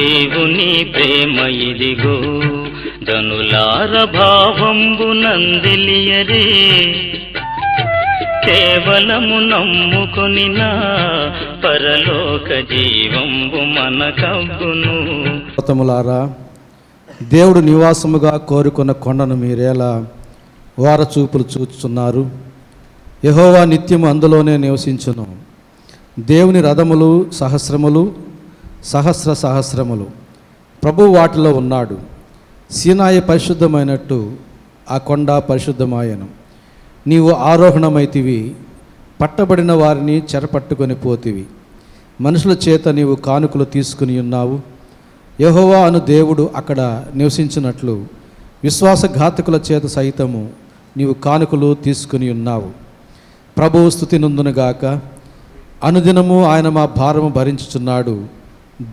దేవుని ప్రేమ ఇదిగో జనులార భావంబు నందిలియరే కేవలము నమ్ముకొని నా పరలోక జీవంబు మనకవ్వును. గౌతములారా, దేవుడు నివాసముగా కోరుకున్న కొండను మీరేలా వారచూపులు చూచుచున్నారు? యెహోవా నిత్యము అందులోనే నివసించును. దేవుని రథములు సహస్రములు, సహస్ర సహస్రములు, ప్రభువు వాటిలో ఉన్నాడు. సీనాయి పరిశుద్ధమైనట్టు ఆ కొండ పరిశుద్ధమాయను. నీవు ఆరోహణమైతివి, పట్టబడిన వారిని చెరపట్టుకొని పోతివి. మనుషుల చేత నీవు కానుకలు తీసుకుని ఉన్నావు. యెహోవా అను దేవుడు అక్కడ నివసించినట్లు విశ్వాసఘాతకుల చేత సైతము నీవు కానుకలు తీసుకుని ఉన్నావు. ప్రభువు స్తుతి నొందునుగాక. అనుదినము ఆయన మా భారము భరించుచున్నాడు.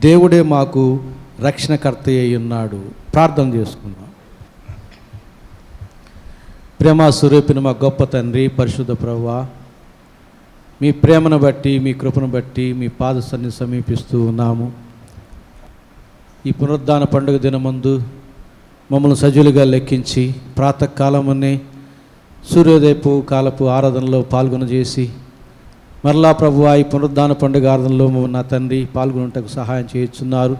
దేవుడే మాకు రక్షణకర్త అయి ఉన్నాడు. ప్రార్థన చేసుకుందాం. ప్రేమ స్వరూపిన మా గొప్ప తండ్రి, పరిశుద్ధ ప్రభువా, మీ ప్రేమను బట్టి, మీ కృపను బట్టి మీ పాద సన్నిధిని సమీపిస్తూ ఉన్నాము. ఈ పునరుద్ధాన పండుగ దినమందు మమ్మల్ని సజీలుగా లెక్కించి ప్రాతకాలమునే సూర్యోదయపు కాలపు ఆరాధనలో పాల్గొనజేసి మరలా ప్రభువా ఈ పునరుద్ధాన పండుగ ఆరాధనలో నా తండ్రి పాల్గొనటకు సహాయం చేయుచున్నారు.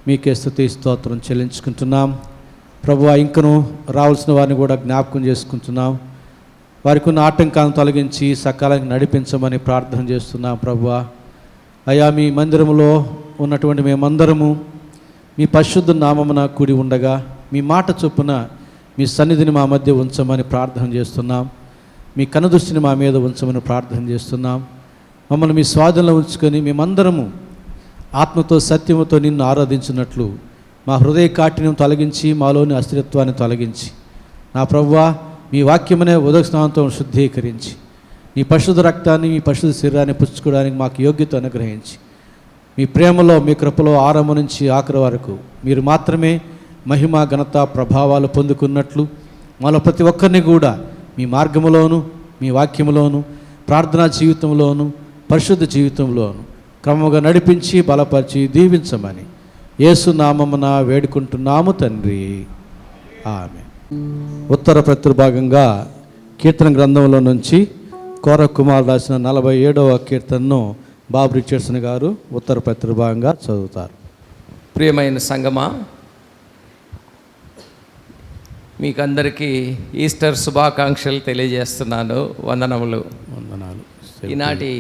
మీకే స్తుతి స్తోత్రం చెల్లించుకుంటున్నాం. ప్రభువా, ఇంకను రావాల్సిన వారిని కూడా జ్ఞాపకం చేసుకుంటున్నాం. వారికి ఉన్న ఆటంకాలను తొలగించి సకాలానికి నడిపించమని ప్రార్థన చేస్తున్నాం. ప్రభువా, అయా మీ మందిరంలో ఉన్నటువంటి మేమందరము మీ పరిశుద్ధ నామమున కూడి ఉండగా మీ మాట చొప్పున మీ సన్నిధిని మా మధ్య ఉంచమని ప్రార్థన చేస్తున్నాం. మీ కనుదృష్టిని మా మీద ఉంచమని ప్రార్థన చేస్తున్నాం. మమ్మల్ని మీ స్వాధీనంలో ఉంచుకొని మేమందరము ఆత్మతో సత్యముతో నిన్ను ఆరాధించినట్లు మా హృదయ కాఠిన్యం తొలగించి మాలోని అస్థిరత్వాన్ని తొలగించి నా ప్రభువా మీ వాక్యమనే ఉదక స్నానంతో శుద్ధీకరించి నీ పరిశుద్ధ రక్తాన్ని మీ పరిశుద్ధ శరీరాన్ని పుచ్చుకోవడానికి మాకు యోగ్యత అనుగ్రహించి మీ ప్రేమలో మీ కృపలో ఆరంభం నుంచి ఆఖరి వరకు మీరు మాత్రమే మహిమ ఘనత ప్రభావాలు పొందుకున్నట్లు మాలో ప్రతి ఒక్కరిని కూడా మీ మార్గములోను మీ వాక్యములోను ప్రార్థనా జీవితంలోను పరిశుద్ధ జీవితంలోను క్రమముగా నడిపించి బలపరిచి దీవించమని యేసు నామమున వేడుకుంటున్నాము తండ్రి, ఆమేన్. ఉత్తర ప్రతిభాగంగా కీర్తన గ్రంథంలో నుంచి కోర కుమార్ రాసిన 47వ కీర్తనను బాబు రిచర్డ్సన్ గారు ఉత్తర ప్రతిభాగంగా చదువుతారు. ప్రియమైన సంగమా, మీకందరికీ ఈస్టర్ శుభాకాంక్షలు తెలియజేస్తున్నాను. వందనములు. ఈనాటి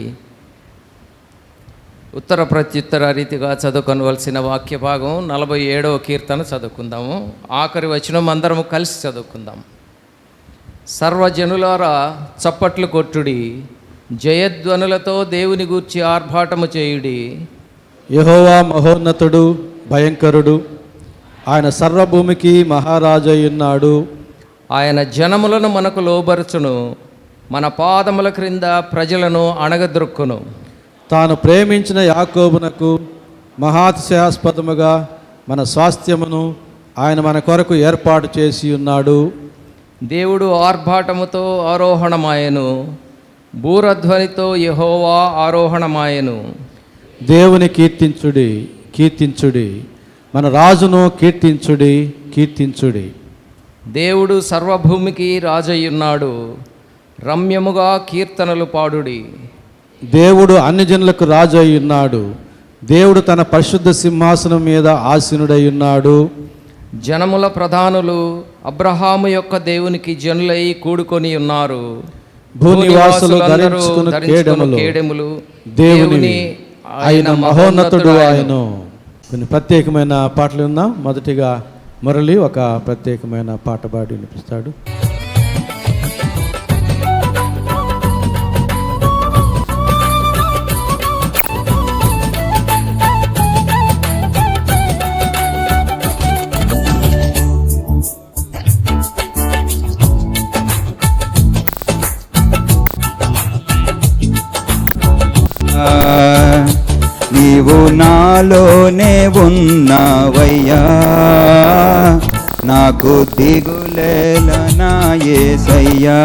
ఉత్తర ప్రత్యుత్తర రీతిగా చదువుకొనవలసిన వాక్య భాగం 47వ కీర్తన చదువుకుందాము. ఆఖరి వచనం అందరము కలిసి చదువుకుందాం. సర్వజనులారా చప్పట్లు కొట్టుడి, జయధ్వనులతో దేవుని గూర్చి ఆర్భాటము చేయుడి. యెహోవా మహోన్నతుడు, భయంకరుడు, ఆయన సర్వభూమికి మహారాజయ్యున్నాడు. ఆయన జనములను మనకు లోబరుచును, మన పాదముల క్రింద ప్రజలను అణగద్రొక్కును. తాను ప్రేమించిన యాకోబునకు మహాతిశయాస్పదముగా మన స్వాస్థ్యమును ఆయన మన కొరకు ఏర్పాటు చేసి ఉన్నాడు. దేవుడు ఆర్భాటముతో ఆరోహణమాయెను, బూరధ్వనితో యెహోవా ఆరోహణమాయెను. దేవుని కీర్తించుడి, కీర్తించుడి, మన రాజును కీర్తించుడి, కీర్తించుడి. దేవుడు సర్వభూమికి రాజయ్యున్నాడు, రమ్యముగా కీర్తనలు పాడుడి. దేవుడు అన్ని జనులకు రాజు అయి ఉన్నాడు. దేవుడు తన పరిశుద్ధ సింహాసనం మీద ఆసీనుడై ఉన్నాడు. జనముల ప్రధానులు అబ్రహాము యొక్క దేవునికి జనులై కూడుకొని ఉన్నారు. భూనివాసులు ధరించుకున్న కేడెములు దేవుని ఆయన మహోన్నతుడు ఆయన. కొన్ని ప్రత్యేకమైన పాటలు ఉందాం. మొదటిగా మురళి ఒక ప్రత్యేకమైన పాట పాడి వినిపిస్తాడు. నీవు నాలోనే ఉన్నావయ్యా, నాకు దిగులేలా యేసయ్యా,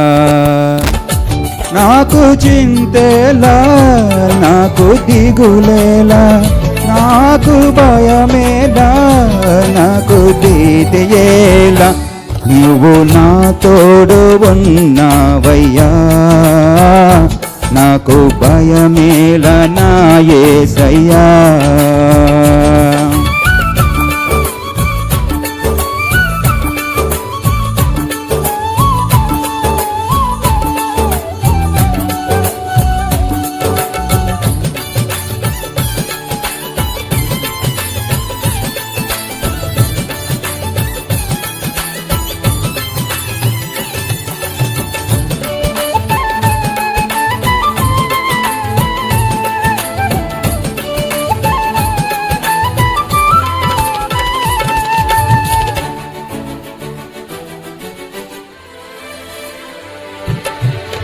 నాకు చింతేలా, నాకు దిగులేలా, నాకు భయమేలా, నాకు భీతి ఎలా, నీవు నా తోడు ఉన్నావయ్యా. నాకు భయమేలా నా యేసయ్యా.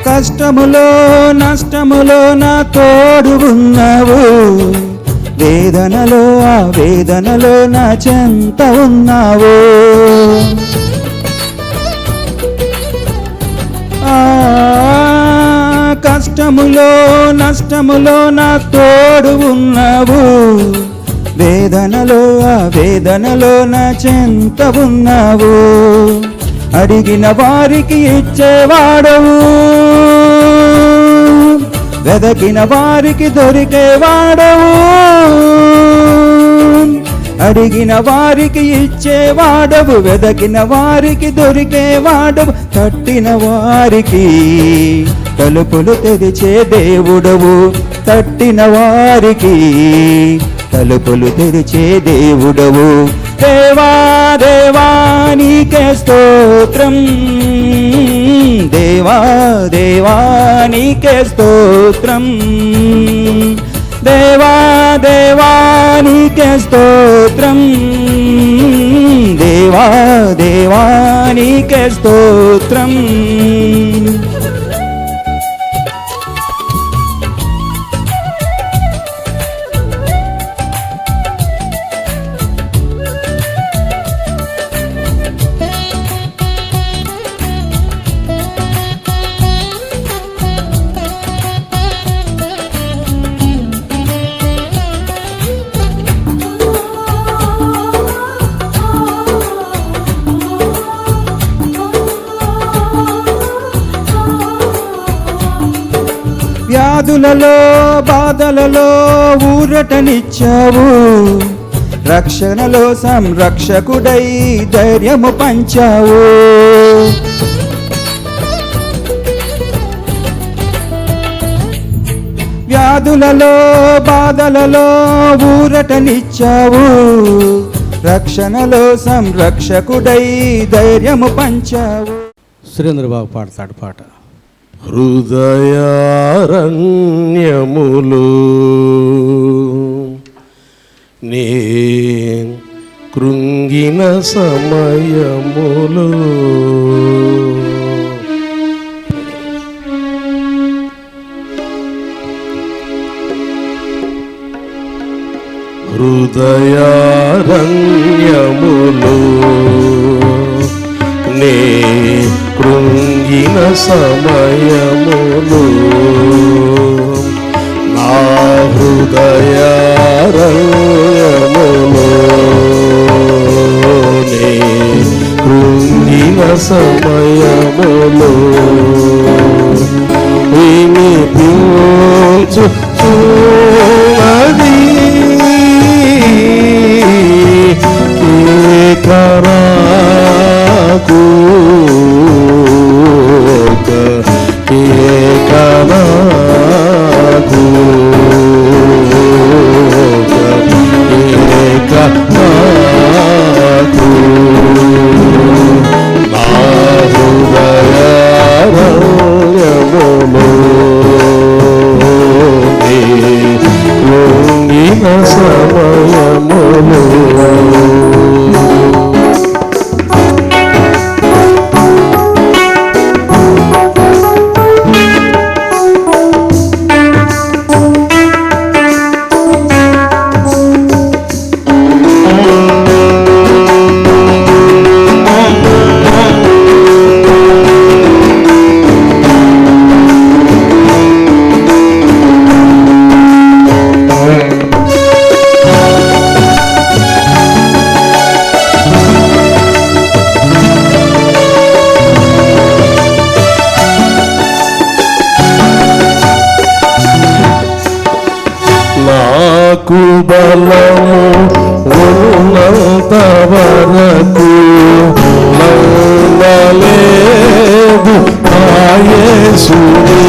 కష్టములో నష్టములో నా తోడు ఉన్నావు, వేదనలో ఆ వేదనలో నా చెంత ఉన్నావు. కష్టములో నష్టములో నా తోడు ఉన్నావు, వేదనలో ఆ వేదనలో నా చెంత ఉన్నావు. అడిగిన వారికి ఇచ్చేవాడవు, వెదకిన వారికి దొరికేవాడవు. అడిగిన వారికి ఇచ్చేవాడవు, వెదకిన వారికి దొరికేవాడవు. తట్టిన వారికి తలుపులు తెరిచే దేవుడవు, తట్టిన వారికి తలుపులు తెరిచే దేవుడవు. దేవా దేవా నీకే స్తోత్రం, దేవా దేవా నీకే స్తోత్రం, దేవా దేవా నీకే స్తోత్రం, దేవా దేవా నీకే స్తోత్రం. వ్యాధులలో బాధలలో ఊరటనిచ్చావు, రక్షణలో సంరక్షకుడై ధైర్యము పంచావు. వ్యాధులలో బాధలలో ఊరటనిచ్చావు, రక్షణలో సంరక్షకుడై ధైర్యము పంచావు. సురేంద్ర బాబు పాడతాడు పాట. హృదయారణ్యములు నే కృంగిన సమయములు, హృదయారణ్యములు నే కృంగిన సమయములు, నా హృదయారణ్యములు నే కృంగిన సమయములు, వినిపించుచున్నది ఏకరాకు ఏకరాకు ఏకరాకు నా హృదయారణ్యములు బలము ఉన్నంత వరకు నమ్మలేదు ఆ యేసుని.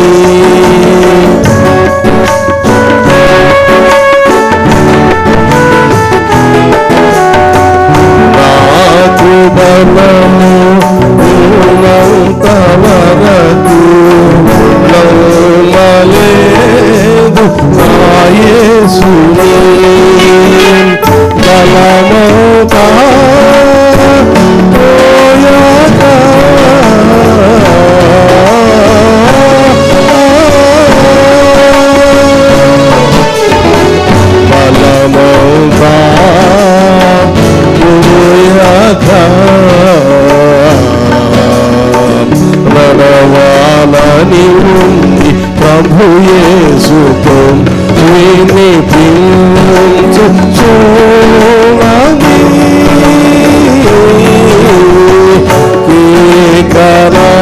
నాకు బలము ఉన్నంత వరకు నమ్మలేదు ఆ యేసుని. బలమౌతా పోయాక బలమౌతా పోయాక నడవాలని ఉంది ప్రభు యేసుతో వినిపించు చూడని కేకరాకు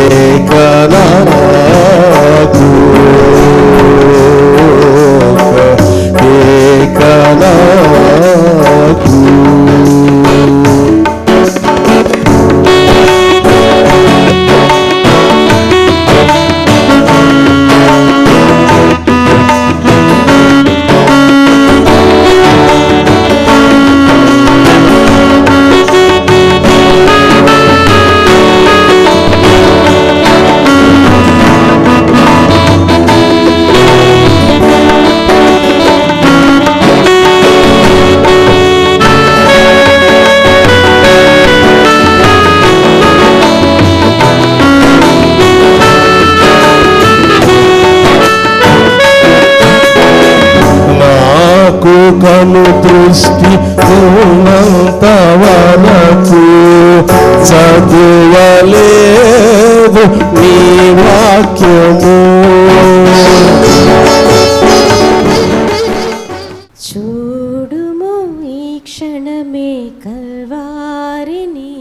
కేకరాకు కేకరాకు. కను దృష్టి ఉన్నంత వరకు చదువలేదు నీ వాక్యము. చూడుము ఈ క్షణమే కల్వారిని,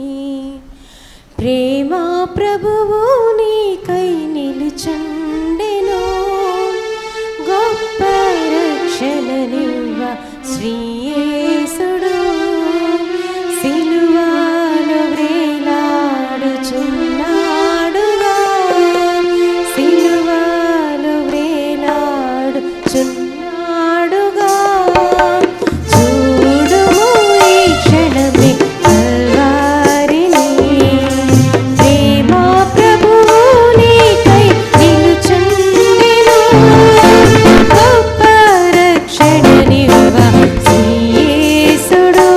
ప్రేమ ప్రభువు నీకై నిలుచుండెను. గొప్ప రక్షణనివ్వ శ్రీయేసుడు సిలువలో వ్రేలాడుచున్నాడుగా, సిలువలో వ్రేలాడుచున్నాడుగా. చూడుము ఈ క్షణమే కల్వారిని, ప్రేమ ప్రభువు నీకై నిలుచుండెను. గొప్ప రక్షణనివ్వ శ్రీయేసుడు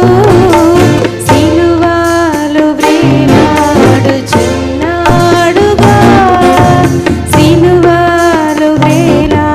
సిలువలో వ్రేలాడుచున్నాడుగా, సిలువలో వ్రేలాడుచున్నాడుగా.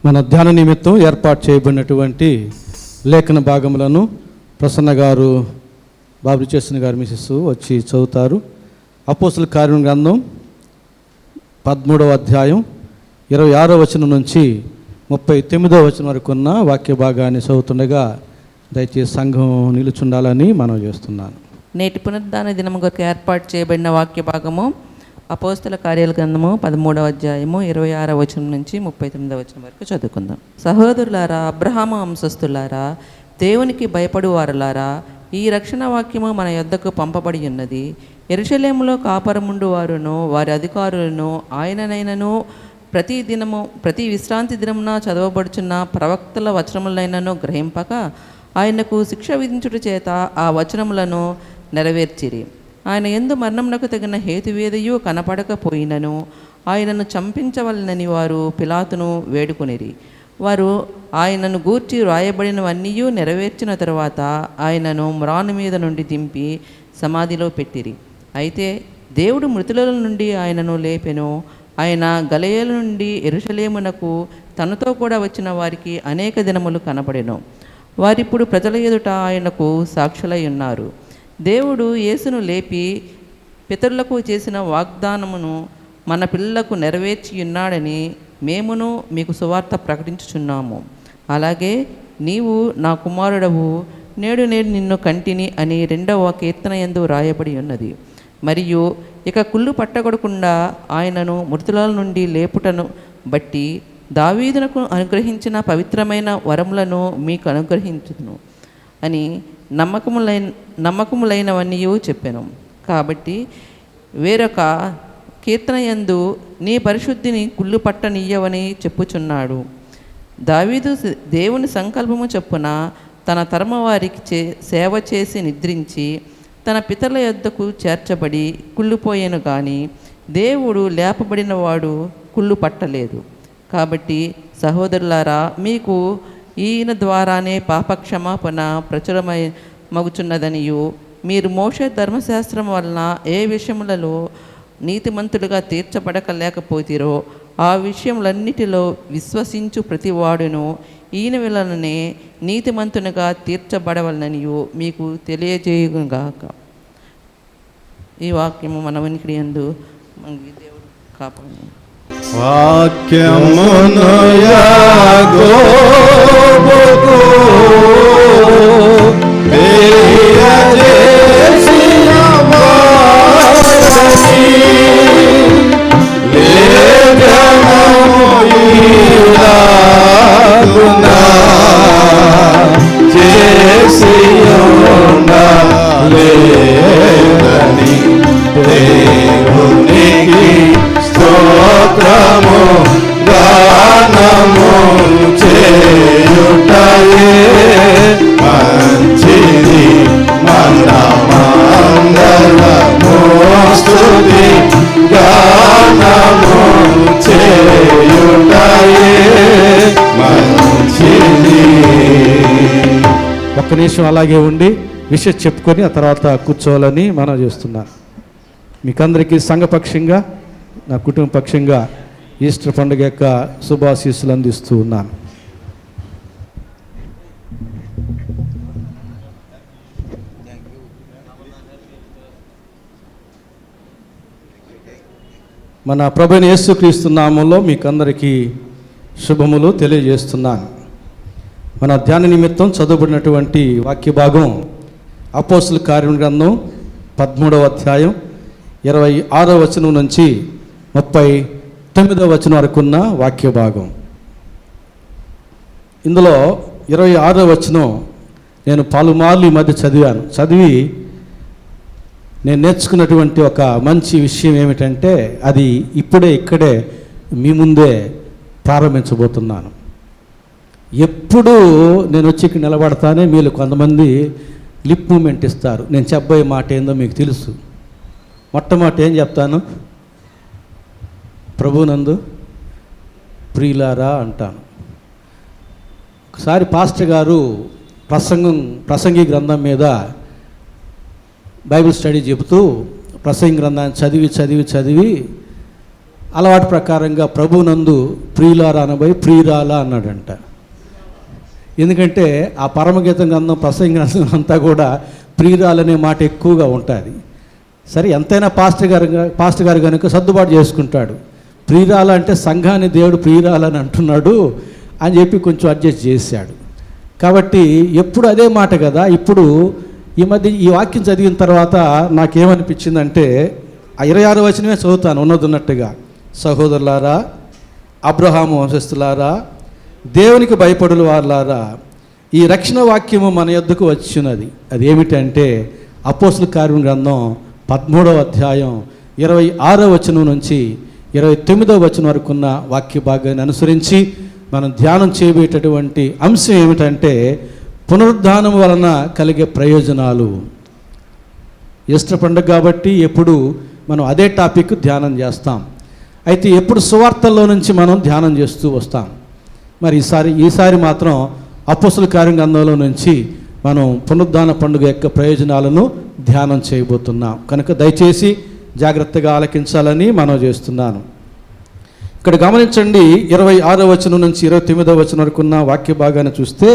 మన ధ్యాన నిమిత్తం ఏర్పాటు చేయబడినటువంటి లేఖన భాగములను ప్రసన్న గారు, బాబు చేసిన గారు మిసెస్ వచ్చి చదువుతారు. అపోస్తుల కార్యం గ్రంథం 13వ అధ్యాయం 26వ వచనం నుంచి 39వ వచనం వరకు ఉన్న వాక్య భాగాన్ని చదువుతుండగా దయచేసి సంఘం నిలుచుండాలని మనం చేస్తున్నాను. నేటి పునరుద్ధాన దినము కొరకు ఏర్పాటు చేయబడిన వాక్య భాగము అపోస్తల కార్యాల గ్రంథము 13వ అధ్యాయము 26వ వచనం నుంచి 39వ వచనం వరకు చదువుకుందాం. సహోదరులారా, అబ్రహాము వంశస్థులారా, దేవునికి భయపడువారులారా, ఈ రక్షణ వాక్యము మన యొద్దకు పంపబడి ఉన్నది. యెరూషలేములో కాపురముండు వారును వారి అధికారులను ఆయననైనను ప్రతి విశ్రాంతి దినమున చదవబడుచున్న ప్రవక్తల వచనములైనను గ్రహింపక ఆయనకు శిక్ష విధించుట చేత ఆ వచనములను నెరవేర్చిరి. ఆయన యందు మరణమునకు తగిన హేతువేదయు కనపడకపోయినను ఆయనను చంపించవలనని వారు పిలాతును వేడుకొనిరి. వారు ఆయనను గూర్చి వ్రాయబడినవన్నీ నెరవేర్చిన తరువాత ఆయనను మ్రాను మీద నుండి దింపి సమాధిలో పెట్టిరి. అయితే దేవుడు మృతుల నుండి ఆయనను లేపెను. ఆయన గలిలయ నుండి యెరూషలేమునకు తనతో కూడా వచ్చిన వారికి అనేక దినములు కనబడెను. వారిప్పుడు ప్రజల ఎదుట ఆయనకు సాక్షులై ఉన్నారు. దేవుడు యేసును లేపి పితరులకు చేసిన వాగ్దానమును మన పిల్లలకు నెరవేర్చి ఉన్నాడని మేమును మీకు సువార్త ప్రకటించుచున్నాము. అలాగే నీవు నా కుమారుడవు, నేడు నేను నిన్ను కంటిని అని 2వ కీర్తన యందు రాయబడి ఉన్నది. మరియు ఇక కుళ్ళు పట్టగొడకుండా ఆయనను మృతుల నుండి లేపుటను బట్టి దావీదునకు అనుగ్రహించిన పవిత్రమైన వరములను మీకు అనుగ్రహించును అని నమ్మకములైనవన్నీ చెప్పాను. కాబట్టి వేరొక కీర్తన యందు నీ పరిశుద్ధిని కుళ్ళు పట్టనియ్యవని చెప్పుచున్నాడు. దావీదు దేవుని సంకల్పము చొప్పున తన తరమ వారికి సేవ చేసి నిద్రించి తన పితరుల యొద్దకు చేర్చబడి కుళ్ళిపోయాను కానీ దేవుడు లేపబడిన వాడు కుళ్ళు పట్టలేదు. కాబట్టి సహోదరులారా, మీకు ఈయన ద్వారానే పాపక్షమాపణ ప్రచురమై మగుచున్నదనియు మీరు మోషే ధర్మశాస్త్రం వలన ఏ విషయములలో నీతిమంతులుగా తీర్చబడకలేకపోతీరో ఆ విషయములన్నిటిలో విశ్వసించు ప్రతివాడును ఈయన వలననే నీతిమంతునిగా తీర్చబడవలననియు మీకు తెలియజేయుగాక. ఈ వాక్యము మన వినికిడి యందు దేవుడు కాపాడు. వాక్యమును యాకోబుకు తెలియజేసిన వారని లేఖనము ఇలాగునా చేసి ఉండలేదని దేవునికి స్తోత్రము గానము చేయుటయే మంచిది. మందమందలము స్తుతి గానము చేయుటయే మంచిది. ఒక్క నిమిషం అలాగే ఉండి విషయం చెప్పుకొని ఆ తర్వాత కూర్చోవాలని మనం చేస్తున్నాను. మీకందరికీ సంఘపక్షంగా, నా కుటుంబ పక్షంగా ఈస్టర్ పండుగ యొక్క శుభాశీస్సులు అందిస్తూ ఉన్నాను. మన ప్రభువైన యేసుక్రీస్తు నామములో మీకందరికీ శుభములు తెలియజేస్తున్నాను. మన ధ్యాన నిమిత్తం చదువుబడినటువంటి వాక్య భాగం అపోస్తల కార్యం గ్రంథం 13వ అధ్యాయం 26వ వచనం నుంచి 39వ వచనం వరకు ఉన్న వాక్య భాగం. ఇందులో 26వ వచనం నేను పలుమార్లు ఈ మధ్య చదివి నేను నేర్చుకున్నటువంటి ఒక మంచి విషయం ఏమిటంటే అది ఇక్కడే మీ ముందే ప్రారంభించబోతున్నాను. ఎప్పుడు నేను వచ్చి ఇక్కడ నిలబడతానే మీరు కొంతమంది లిప్ మూమెంట్ ఇస్తారు. నేను చెప్పబోయే మాట ఏందో మీకు తెలుసు. మొట్టమొదటి ఏం చెప్తాను? ప్రభునందు ప్రియులారా అంటాను. ఒకసారి పాస్టర్ గారు ప్రసంగి గ్రంథం మీద బైబిల్ స్టడీ చెబుతూ ప్రసంగి గ్రంథాన్ని చదివి అలవాటు ప్రకారంగా ప్రభునందు ప్రియులారా అనబోయి ప్రియురాలా అన్నాడంట. ఎందుకంటే ఆ పరమగీతం గ్రంథం ప్రసంగ గ్రంథం అంతా కూడా ప్రియురాలనే మాట ఎక్కువగా ఉంటుంది. సరే, ఎంతైనా పాస్టర్ గారు కనుక సర్దుబాటు చేసుకుంటాడు. ప్రియురాల అంటే సంఘాన్ని దేవుడు ప్రియురాలని అంటున్నాడు అని చెప్పి కొంచెం అడ్జస్ట్ చేశాడు. కాబట్టి ఎప్పుడు అదే మాట కదా. ఇప్పుడు ఈ మధ్య ఈ వాక్యం చదివిన తర్వాత నాకేమనిపించిందంటే, ఆ 26వ వచనమే చదువుతాను ఉన్నట్టుగా. సహోదరులారా, అబ్రహాము వంశస్థులారా, దేవునికి భయపడుల వారులారా, ఈ రక్షణ వాక్యము మన యొద్దకు వచ్చినది. అదేమిటంటే అపోస్తలుల కార్యం గ్రంథం 13వ అధ్యాయం 26వ వచనం నుంచి 29వ వచనం వరకు ఉన్న వాక్య భాగాన్ని అనుసరించి మనం ధ్యానం చేయబోయేటటువంటి అంశం ఏమిటంటే పునరుద్ధానం వలన కలిగే ప్రయోజనాలు. ఈస్టర్ పండుగ కాబట్టి ఎప్పుడు మనం అదే టాపిక్ ధ్యానం చేస్తాం. అయితే ఎప్పుడు సువార్తల్లో నుంచి మనం ధ్యానం చేస్తూ వస్తాం. మరి ఈసారి మాత్రం అపోస్తలుల కార్యం గ్రంథంలో నుంచి మనం పునరుద్ధాన పండుగ యొక్క ప్రయోజనాలను ధ్యానం చేయబోతున్నాం. కనుక దయచేసి జాగ్రత్తగా ఆలకించాలని మనం చేస్తున్నాను. ఇక్కడ గమనించండి, 26వ వచనం నుంచి 29వ వచనం వరకు ఉన్న వాక్య భాగాన్ని చూస్తే,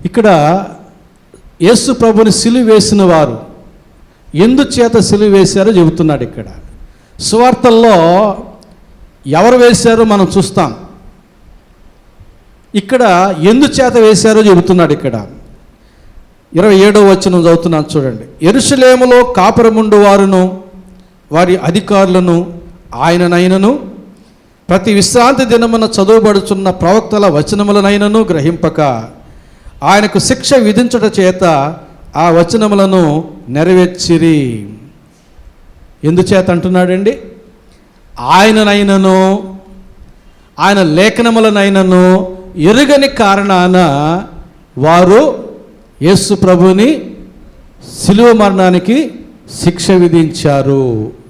ఇక్కడ యేసు ప్రభుని సిలువ వేసిన వారు ఎందుచేత సిలువ వేశారో చెబుతున్నాడు. ఇక్కడ సువార్తల్లో ఎవరు వేశారో మనం చూస్తాం. ఇక్కడ ఎందుచేత వేశారో చెబుతున్నాడు. ఇక్కడ 27వ వచనం చదువుతున్నాను చూడండి. యెరూషలేములో కాపురముండు వారును వారి అధికారులను ఆయననైనను ప్రతి విశ్రాంతి దినమున చదువుబడుచున్న ప్రవక్తల వచనములనైనను గ్రహింపక ఆయనకు శిక్ష విధించుట చేత ఆ వచనములను నెరవేర్చిరి. ఎందుచేత అంటున్నాడండి? ఆయననైనను ఆయన లేఖనములనైనను ఎరుగని కారణాన వారు యేసు ప్రభుని శిలువ మరణానికి శిక్ష విధించారు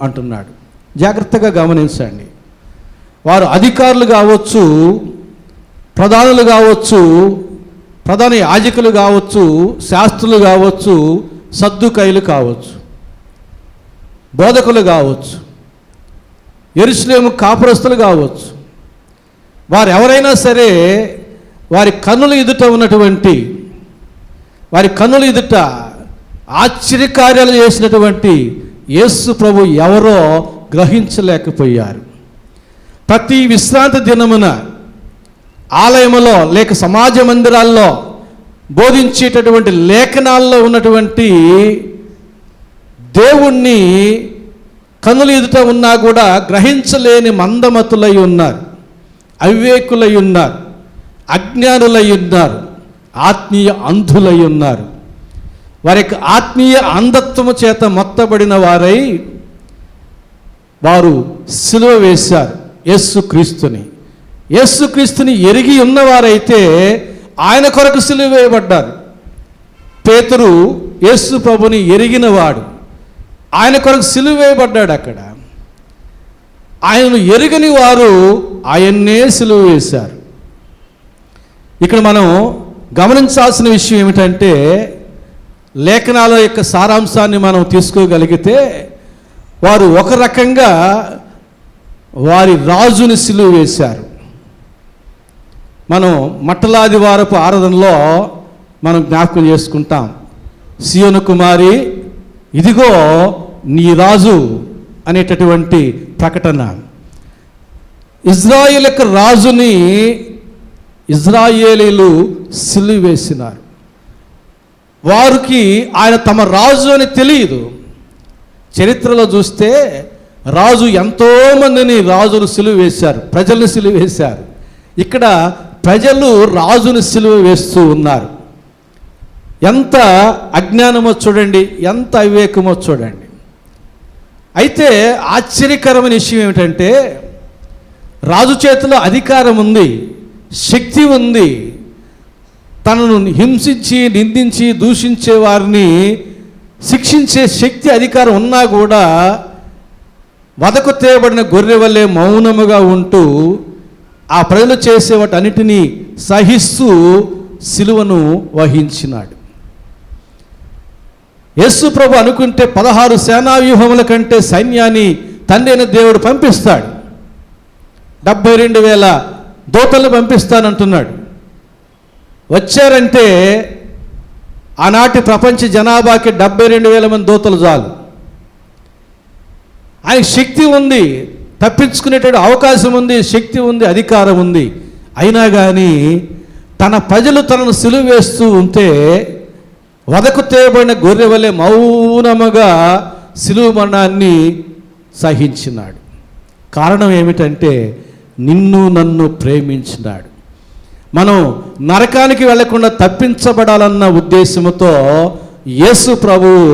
అంటున్నాడు. జాగ్రత్తగా గమనించండి. వారు అధికారులు కావచ్చు, ప్రధానులు కావచ్చు, ప్రధాన యాజకులు కావచ్చు, శాస్త్రులు కావచ్చు, సద్దుకైలు కావచ్చు, బోధకులు కావచ్చు, యెరూషలేము కాపురస్తులు కావచ్చు, వారు ఎవరైనా సరే వారి కన్నుల ఎదుట ఉన్నటువంటి, వారి కన్నుల ఎదుట ఆశ్చర్యకార్యాలు చేసినటువంటి యేసు ప్రభు ఎవరో గ్రహించలేకపోయారు. ప్రతి విశ్రాంతి దినమున ఆలయములో లేక సమాజ మందిరాల్లో బోధించేటటువంటి లేఖనాల్లో ఉన్నటువంటి దేవుణ్ణి కన్నుల ఎదుట ఉన్నా కూడా గ్రహించలేని మందమతులై ఉన్నారు, అవివేకులై ఉన్నారు, అజ్ఞానులై ఉన్నారు, ఆత్మీయ అంధులై ఉన్నారు. వారి యొక్క ఆత్మీయ అంధత్వము చేత మొత్తబడిన వారై వారు సిలువ వేశారు యేసుక్రీస్తుని. యేసుక్రీస్తుని ఎరిగి ఉన్నవారైతే ఆయన కొరకు సిలువ వేయబడ్డారు. పేతురు యేసు ప్రభుని ఎరిగినవాడు, ఆయన కొరకు సిలువ వేయబడ్డాడు. అక్కడ ఆయనను ఎరుగని వారు ఆయన్నే సిలువ వేశారు. ఇక్కడ మనం గమనించాల్సిన విషయం ఏమిటంటే, లేఖనాల యొక్క సారాంశాన్ని మనం తీసుకోగలిగితే వారు ఒక రకంగా వారి రాజుని సిలువ వేశారు. మనం మట్టలాదివారపు ఆరాధనలో మనం జ్ఞాపకం చేసుకుంటాం, సియోను కుమారి ఇదిగో నీ రాజు అనేటటువంటి ప్రకటన. ఇజ్రాయేల్ యొక్క రాజుని ఇజ్రాయేలీలు సిలువ వేసినారు. వారికి ఆయన తమ రాజు అని తెలియదు. చరిత్రలో చూస్తే రాజు ఎంతోమందిని రాజులు సిలువ వేశారు, ప్రజల్ని సిలువ వేశారు. ఇక్కడ ప్రజలు రాజుని సిలువ వేస్తూ ఉన్నారు. ఎంత అజ్ఞానమో చూడండి, ఎంత అవివేకమో చూడండి. అయితే ఆశ్చర్యకరమైన విషయం ఏమిటంటే, రాజు చేతిలో అధికారం ఉంది, శక్తి ఉంది. తనను హింసించి నిందించి దూషించే వారిని శిక్షించే శక్తి అధికారం ఉన్నా కూడా వదకు తేయబడిన గొర్రె వల్లే మౌనముగా ఉంటూ ఆ ప్రజలు చేసే వాటన్నిటినీ సహిస్తూ సిలువను వహించినాడు. యేసు ప్రభు అనుకుంటే 16 సేనావ్యూహముల కంటే సైన్యాన్ని తండ్రి అయిన దేవుడు పంపిస్తాడు. 72,000 దూతలను పంపిస్తానంటున్నాడు. వచ్చారంటే ఆనాటి ప్రపంచ జనాభాకి 72,000 మంది దూతలు చాలు. ఆయన శక్తి ఉంది, తప్పించుకునేటువంటి అవకాశం ఉంది, శక్తి ఉంది, అధికారం ఉంది. అయినా కానీ తన ప్రజలు తనను సిలువ వేస్తూ ఉంటే వదకు తేయబడిన గొర్రె వలె మౌనముగా సిలువ మరణాన్ని సహించినాడు. కారణం ఏమిటంటే నిన్ను నన్ను ప్రేమించినాడు. మనం నరకానికి వెళ్లకుండా తప్పించబడాలన్న ఉద్దేశంతో యేసు ప్రభువు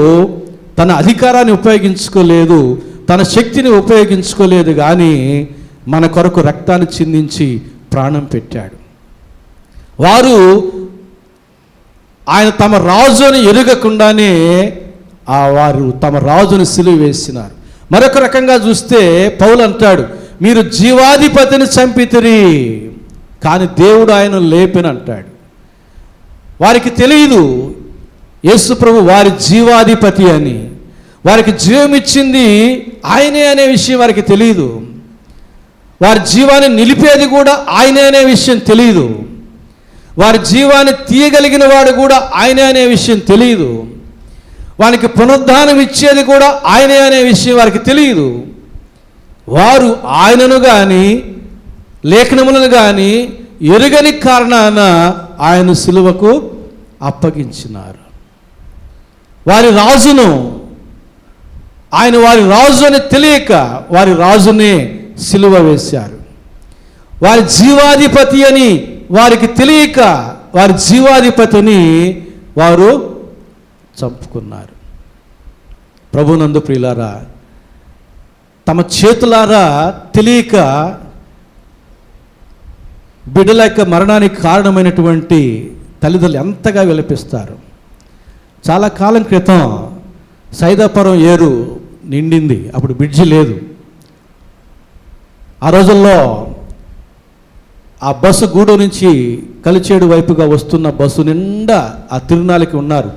తన అధికారాన్ని ఉపయోగించుకోలేదు, తన శక్తిని ఉపయోగించుకోలేదు, కానీ మన కొరకు రక్తాన్ని చిందించి ప్రాణం పెట్టాడు. వారు ఆయన తమ రాజుని ఎరుగకుండానే వారు తమ రాజుని సిలువ వేసినారు. మరొక రకంగా చూస్తే పౌలు అంటాడు, మీరు జీవాధిపతిని చంపితిరి కానీ దేవుడు ఆయన లేపిన అంటాడు. వారికి తెలియదు యేసు ప్రభు వారి జీవాధిపతి అని, వారికి జీవం ఇచ్చింది ఆయనే అనే విషయం వారికి తెలియదు. వారి జీవాన్ని నిలిపేది కూడా ఆయనే అనే విషయం తెలియదు. వారి జీవాన్ని తీయగలిగిన వాడు కూడా ఆయనే అనే విషయం తెలియదు. వారికి పునరుద్ధానం ఇచ్చేది కూడా ఆయనే అనే విషయం వారికి తెలియదు. వారు ఆయనను కానీ లేఖనములను కానీ ఎరుగని కారణాన ఆయన సిలువకు అప్పగించినారు. వారి రాజును ఆయన వారి రాజు అని తెలియక వారి రాజునే సిలువ వేశారు. వారి జీవాధిపతి అని వారికి తెలియక వారి జీవాధిపతిని వారు చంపుకున్నారు. ప్రభునందు ప్రియులారా, తమ చేతులారా తెలియక బిడ్డల యొక్క మరణానికి కారణమైనటువంటి తల్లిదండ్రులు ఎంతగా విలపిస్తారు. చాలా కాలం క్రితం సైదాపురం ఏరు నిండింది, అప్పుడు బ్రిడ్జి లేదు. ఆ రోజుల్లో ఆ బస్సు గూడూరు నుంచి కలిచేడు వైపుగా వస్తున్న బస్సు నిండా ఆ తిరునాళ్ళకి ఉన్నారు.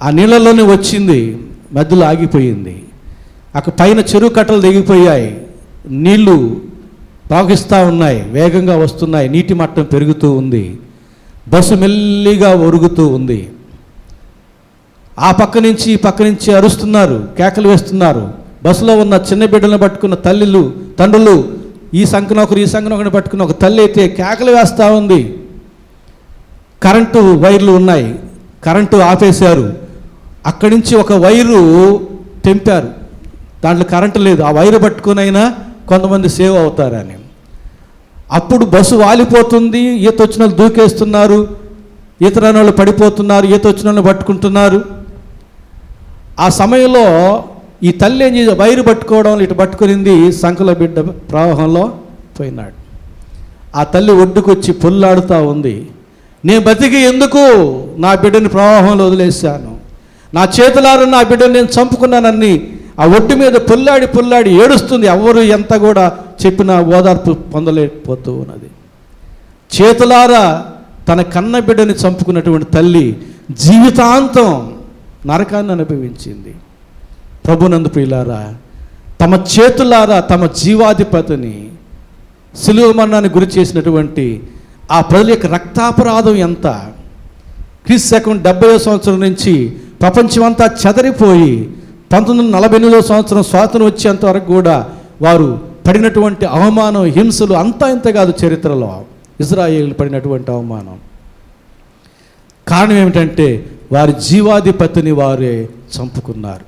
ఆ నీళ్ళలోనే వచ్చింది, మధ్యలో ఆగిపోయింది. అక్కడ పైన చెరువు కట్టలు దిగిపోయాయి, నీళ్లు ప్రవహిస్తూ ఉన్నాయి, వేగంగా వస్తున్నాయి, నీటి మట్టం పెరుగుతూ ఉంది, బస్సు మెల్లిగా ఒరుగుతూ ఉంది. ఆ పక్క నుంచి ఈ పక్క నుంచి అరుస్తున్నారు, కేకలు వేస్తున్నారు. బస్సులో ఉన్న చిన్న బిడ్డలను పట్టుకున్న తల్లిలు తండ్రులు ఈ సంఖ్యను ఒకరు ఈ సంఖ్యను ఒకరిని పట్టుకున్న ఒక తల్లి అయితే కేకలు వేస్తూ ఉంది. కరెంటు వైర్లు ఉన్నాయి, కరెంటు ఆపేశారు. అక్కడి నుంచి ఒక వైరు తెంపారు, దాంట్లో కరెంటు లేదు, ఆ వైరు పట్టుకునైనా కొంతమంది సేవ్ అవుతారని. అప్పుడు బస్సు వాలిపోతుంది, ఈత వచ్చిన వాళ్ళు దూకేస్తున్నారు, ఈత రాని వాళ్ళు పడిపోతున్నారు, ఈత వచ్చిన వాళ్ళని పట్టుకుంటున్నారు. ఆ సమయంలో ఈ తల్లి ఏం చేసి వైరు పట్టుకోవడం ఇటు పట్టుకునింది, సంకల బిడ్డ ప్రవాహంలో పోయినాడు. ఆ తల్లి ఒడ్డుకొచ్చి పొల్లాడుతూ ఉంది, నేను బతికి ఎందుకు నా బిడ్డని ప్రవాహంలో వదిలేశాను, నా చేతులారా నా బిడ్డను నేను చంపుకున్నానని ఆ ఒడ్డు మీద పొల్లాడి ఏడుస్తుంది. ఎవరు ఎంత కూడా చెప్పినా ఓదార్పు పొందలేకపోతూ ఉన్నది. చేతులారా తన కన్న బిడ్డని చంపుకున్నటువంటి తల్లి జీవితాంతం నరకాన్ని అనుభవించింది. ప్రభునందు ప్రియులారా, తమ చేతులారా తమ జీవాధిపతిని సిలువ మరణానికి గురి చేసినటువంటి ఆ ప్రజల యొక్క రక్తాపరాధం ఎంత! క్రీస్తు శకం 70వ సంవత్సరం నుంచి ప్రపంచమంతా చెదరిపోయి 1948వ సంవత్సరం స్వాతంత్రం వచ్చేంత వరకు కూడా వారు పడినటువంటి అవమానం, హింసలు అంతా ఇంత కాదు. చరిత్రలో ఇజ్రాయేల్ పడినటువంటి అవమానం కారణం ఏమిటంటే వారి జీవాధిపతిని వారే చంపుకున్నారు,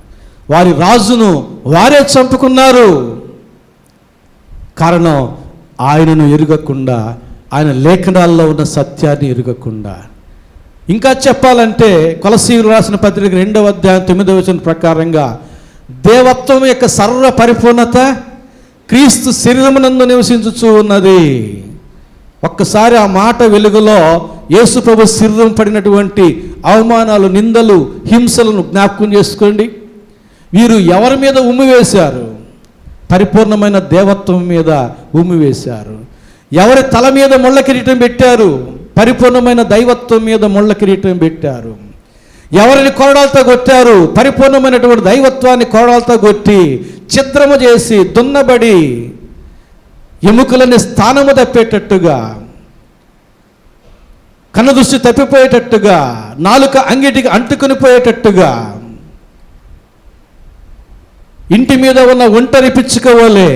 వారి రాజును వారే చంపుకున్నారు. కారణం ఆయనను ఎరుగకుండా, ఆయన లేఖనాల్లో ఉన్న సత్యాన్ని ఎరుగకుండా. ఇంకా చెప్పాలంటే కొలసీయులు రాసిన పత్రిక 2వ అధ్యాయం 9వ వచనం ప్రకారంగా దేవత్వం యొక్క సర్వ పరిపూర్ణత క్రీస్తు శరీరమునందు నివసించుచూ ఉన్నది. ఒక్కసారి ఆ మాట వెలుగులో యేసు ప్రభు శరీరం పడినటువంటి అవమానాలు, నిందలు, హింసలను జ్ఞాపకం చేసుకోండి. వీరు ఎవరి మీద ఉమ్మివేశారు? పరిపూర్ణమైన దేవత్వం మీద ఉమ్మివేశారు. ఎవరి తల మీద ముళ్ళ కిరీటం పెట్టారు? పరిపూర్ణమైన దైవత్వం మీద ముళ్ళ కిరీటం పెట్టారు. ఎవరిని కొరడాలతో కొట్టారు? పరిపూర్ణమైనటువంటి దైవత్వాన్ని కొరడాలతో కొట్టి ఛిద్రము చేసి దున్నబడి ఎముకలని స్థానము తప్పేటట్టుగా, కనుదృష్టి తప్పిపోయేటట్టుగా, నాలుక అంగిటికి అంటుకుని పోయేటట్టుగా, ఇంటి మీద ఉన్న ఒంటరి పిచ్చుక వలె,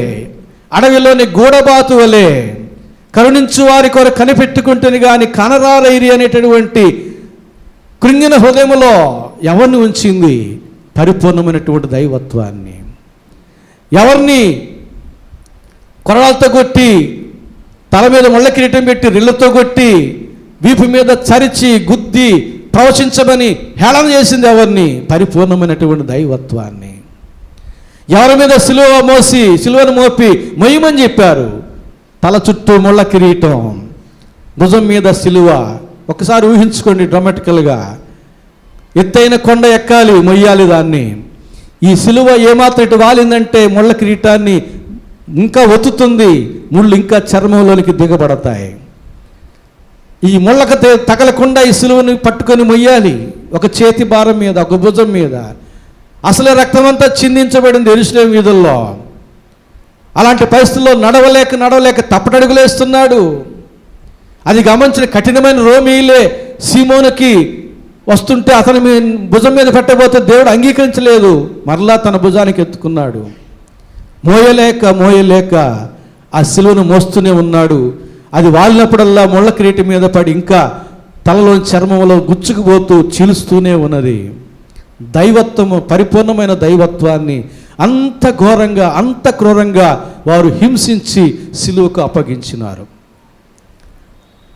అడవిలోని గూడబాతు వలె కరుణించు వారి కొరకు కనిపెట్టుకుంటుంది కానీ కనరారైరి అనేటటువంటి కృంగిన హృదయములో ఎవరిని ఉంచింది? పరిపూర్ణమైనటువంటి దైవత్వాన్ని. ఎవరిని కొరడాలతో కొట్టి, తల మీద ముళ్ళ కిరీటం పెట్టి, రిళ్ళతో కొట్టి, వీపు మీద చరిచి గుద్ది ప్రవచించమని హేళన చేసింది ఎవరిని? పరిపూర్ణమైనటువంటి దైవత్వాన్ని. ఎవరి మీద సిలువను మోపి మొయ్యమని చెప్పారు? తల చుట్టూ ముళ్ళ కిరీటం, భుజం మీద సిలువ. ఒకసారి ఊహించుకోండి డ్రామాటికల్గా. ఎత్తైన కొండ ఎక్కాలి, మొయ్యాలి దాన్ని. ఈ సిలువ ఏమాత్రం ఇటు వాలిందంటే ముళ్ళ కిరీటాన్ని ఇంకా ఒత్తుతుంది, ముళ్ళు ఇంకా చర్మంలోనికి దిగబడతాయి. ఈ ముళ్ళకు తగలకుండా ఈ సిలువని పట్టుకొని మొయ్యాలి, ఒక చేతి భారం మీద, ఒక భుజం మీద. అసలే రక్తమంతా చిందించబడింది యెరూషలేము వీధుల్లో. అలాంటి పరిస్థితుల్లో నడవలేక తప్పటడుగులేస్తున్నాడు. అది గమనించిన కఠినమైన రోమీలే సీమోనుకి వస్తుంటే అతని భుజం మీద పెట్టబోతే దేవుడు అంగీకరించలేదు, మరలా తన భుజానికి ఎత్తుకున్నాడు. మోయలేక ఆ సిలువను మోస్తూనే ఉన్నాడు. అది వాలినప్పుడల్లా ముళ్ళ కిరీటం మీద పడి ఇంకా తలలోని చర్మంలో గుచ్చుకుపోతూ చీలుస్తూనే ఉన్నది. దైవత్వము, పరిపూర్ణమైన దైవత్వాన్ని అంత ఘోరంగా, అంత క్రూరంగా వారు హింసించి సిలువకు అప్పగించినారు.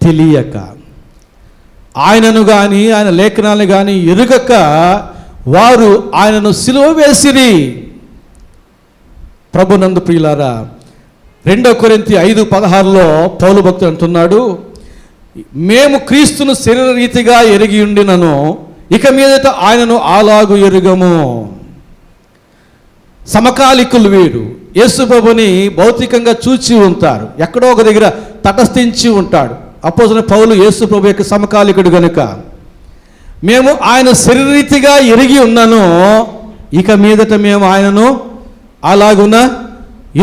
తెలియక, ఆయనను కానీ ఆయన లేఖనాలను కానీ ఎరుగక వారు ఆయనను సిలువ వేసిరి. ప్రభునందు ప్రియులారా, 2 కొరింథీ 5:16 పౌలు భక్తుడు అంటున్నాడు, మేము క్రీస్తును శరీరరీతిగా ఎరిగి ఉండినను ఇక మీదట ఆయనను అలాగు ఎరుగము. సమకాలికులు వీరు యేసు ప్రభుని భౌతికంగా చూచి ఉంటారు, ఎక్కడో ఒక దగ్గర తటస్థించి ఉంటాడు. అపోస్తలుడైన పౌలు యేసు ప్రభు యొక్క సమకాలికుడు గనుక, మేము ఆయన శరీరరీతిగా ఎరిగి ఉన్నాను, ఇక మీదట మేము ఆయనను అలాగున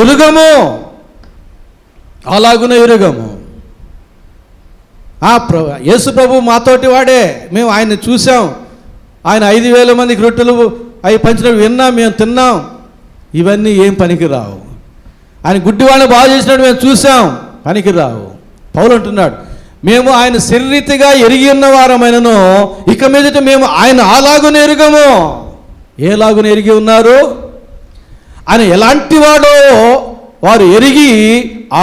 ఎరుగము. యేసు ప్రభు మాతోటి వాడే, మేము ఆయన్ని చూసాం. ఆయన 5,000 మందికి రొట్టెలు అవి పంచినవి విన్నాం, మేము తిన్నాం. ఇవన్నీ ఏం పనికిరావు. ఆయన గుడ్డివాడిని బాగు చేసినట్టు మేము చూసాం, పనికిరావు. పౌలు అంటున్నాడు, మేము ఆయన శరీరీతిగా ఎరిగి ఉన్న వారమైనను ఇక మీదట మేము ఆయన అలాగున ఎరుగము. ఏలాగున ఎరిగి ఉన్నారు? ఆయన ఎలాంటి వాడో వారు ఎరిగి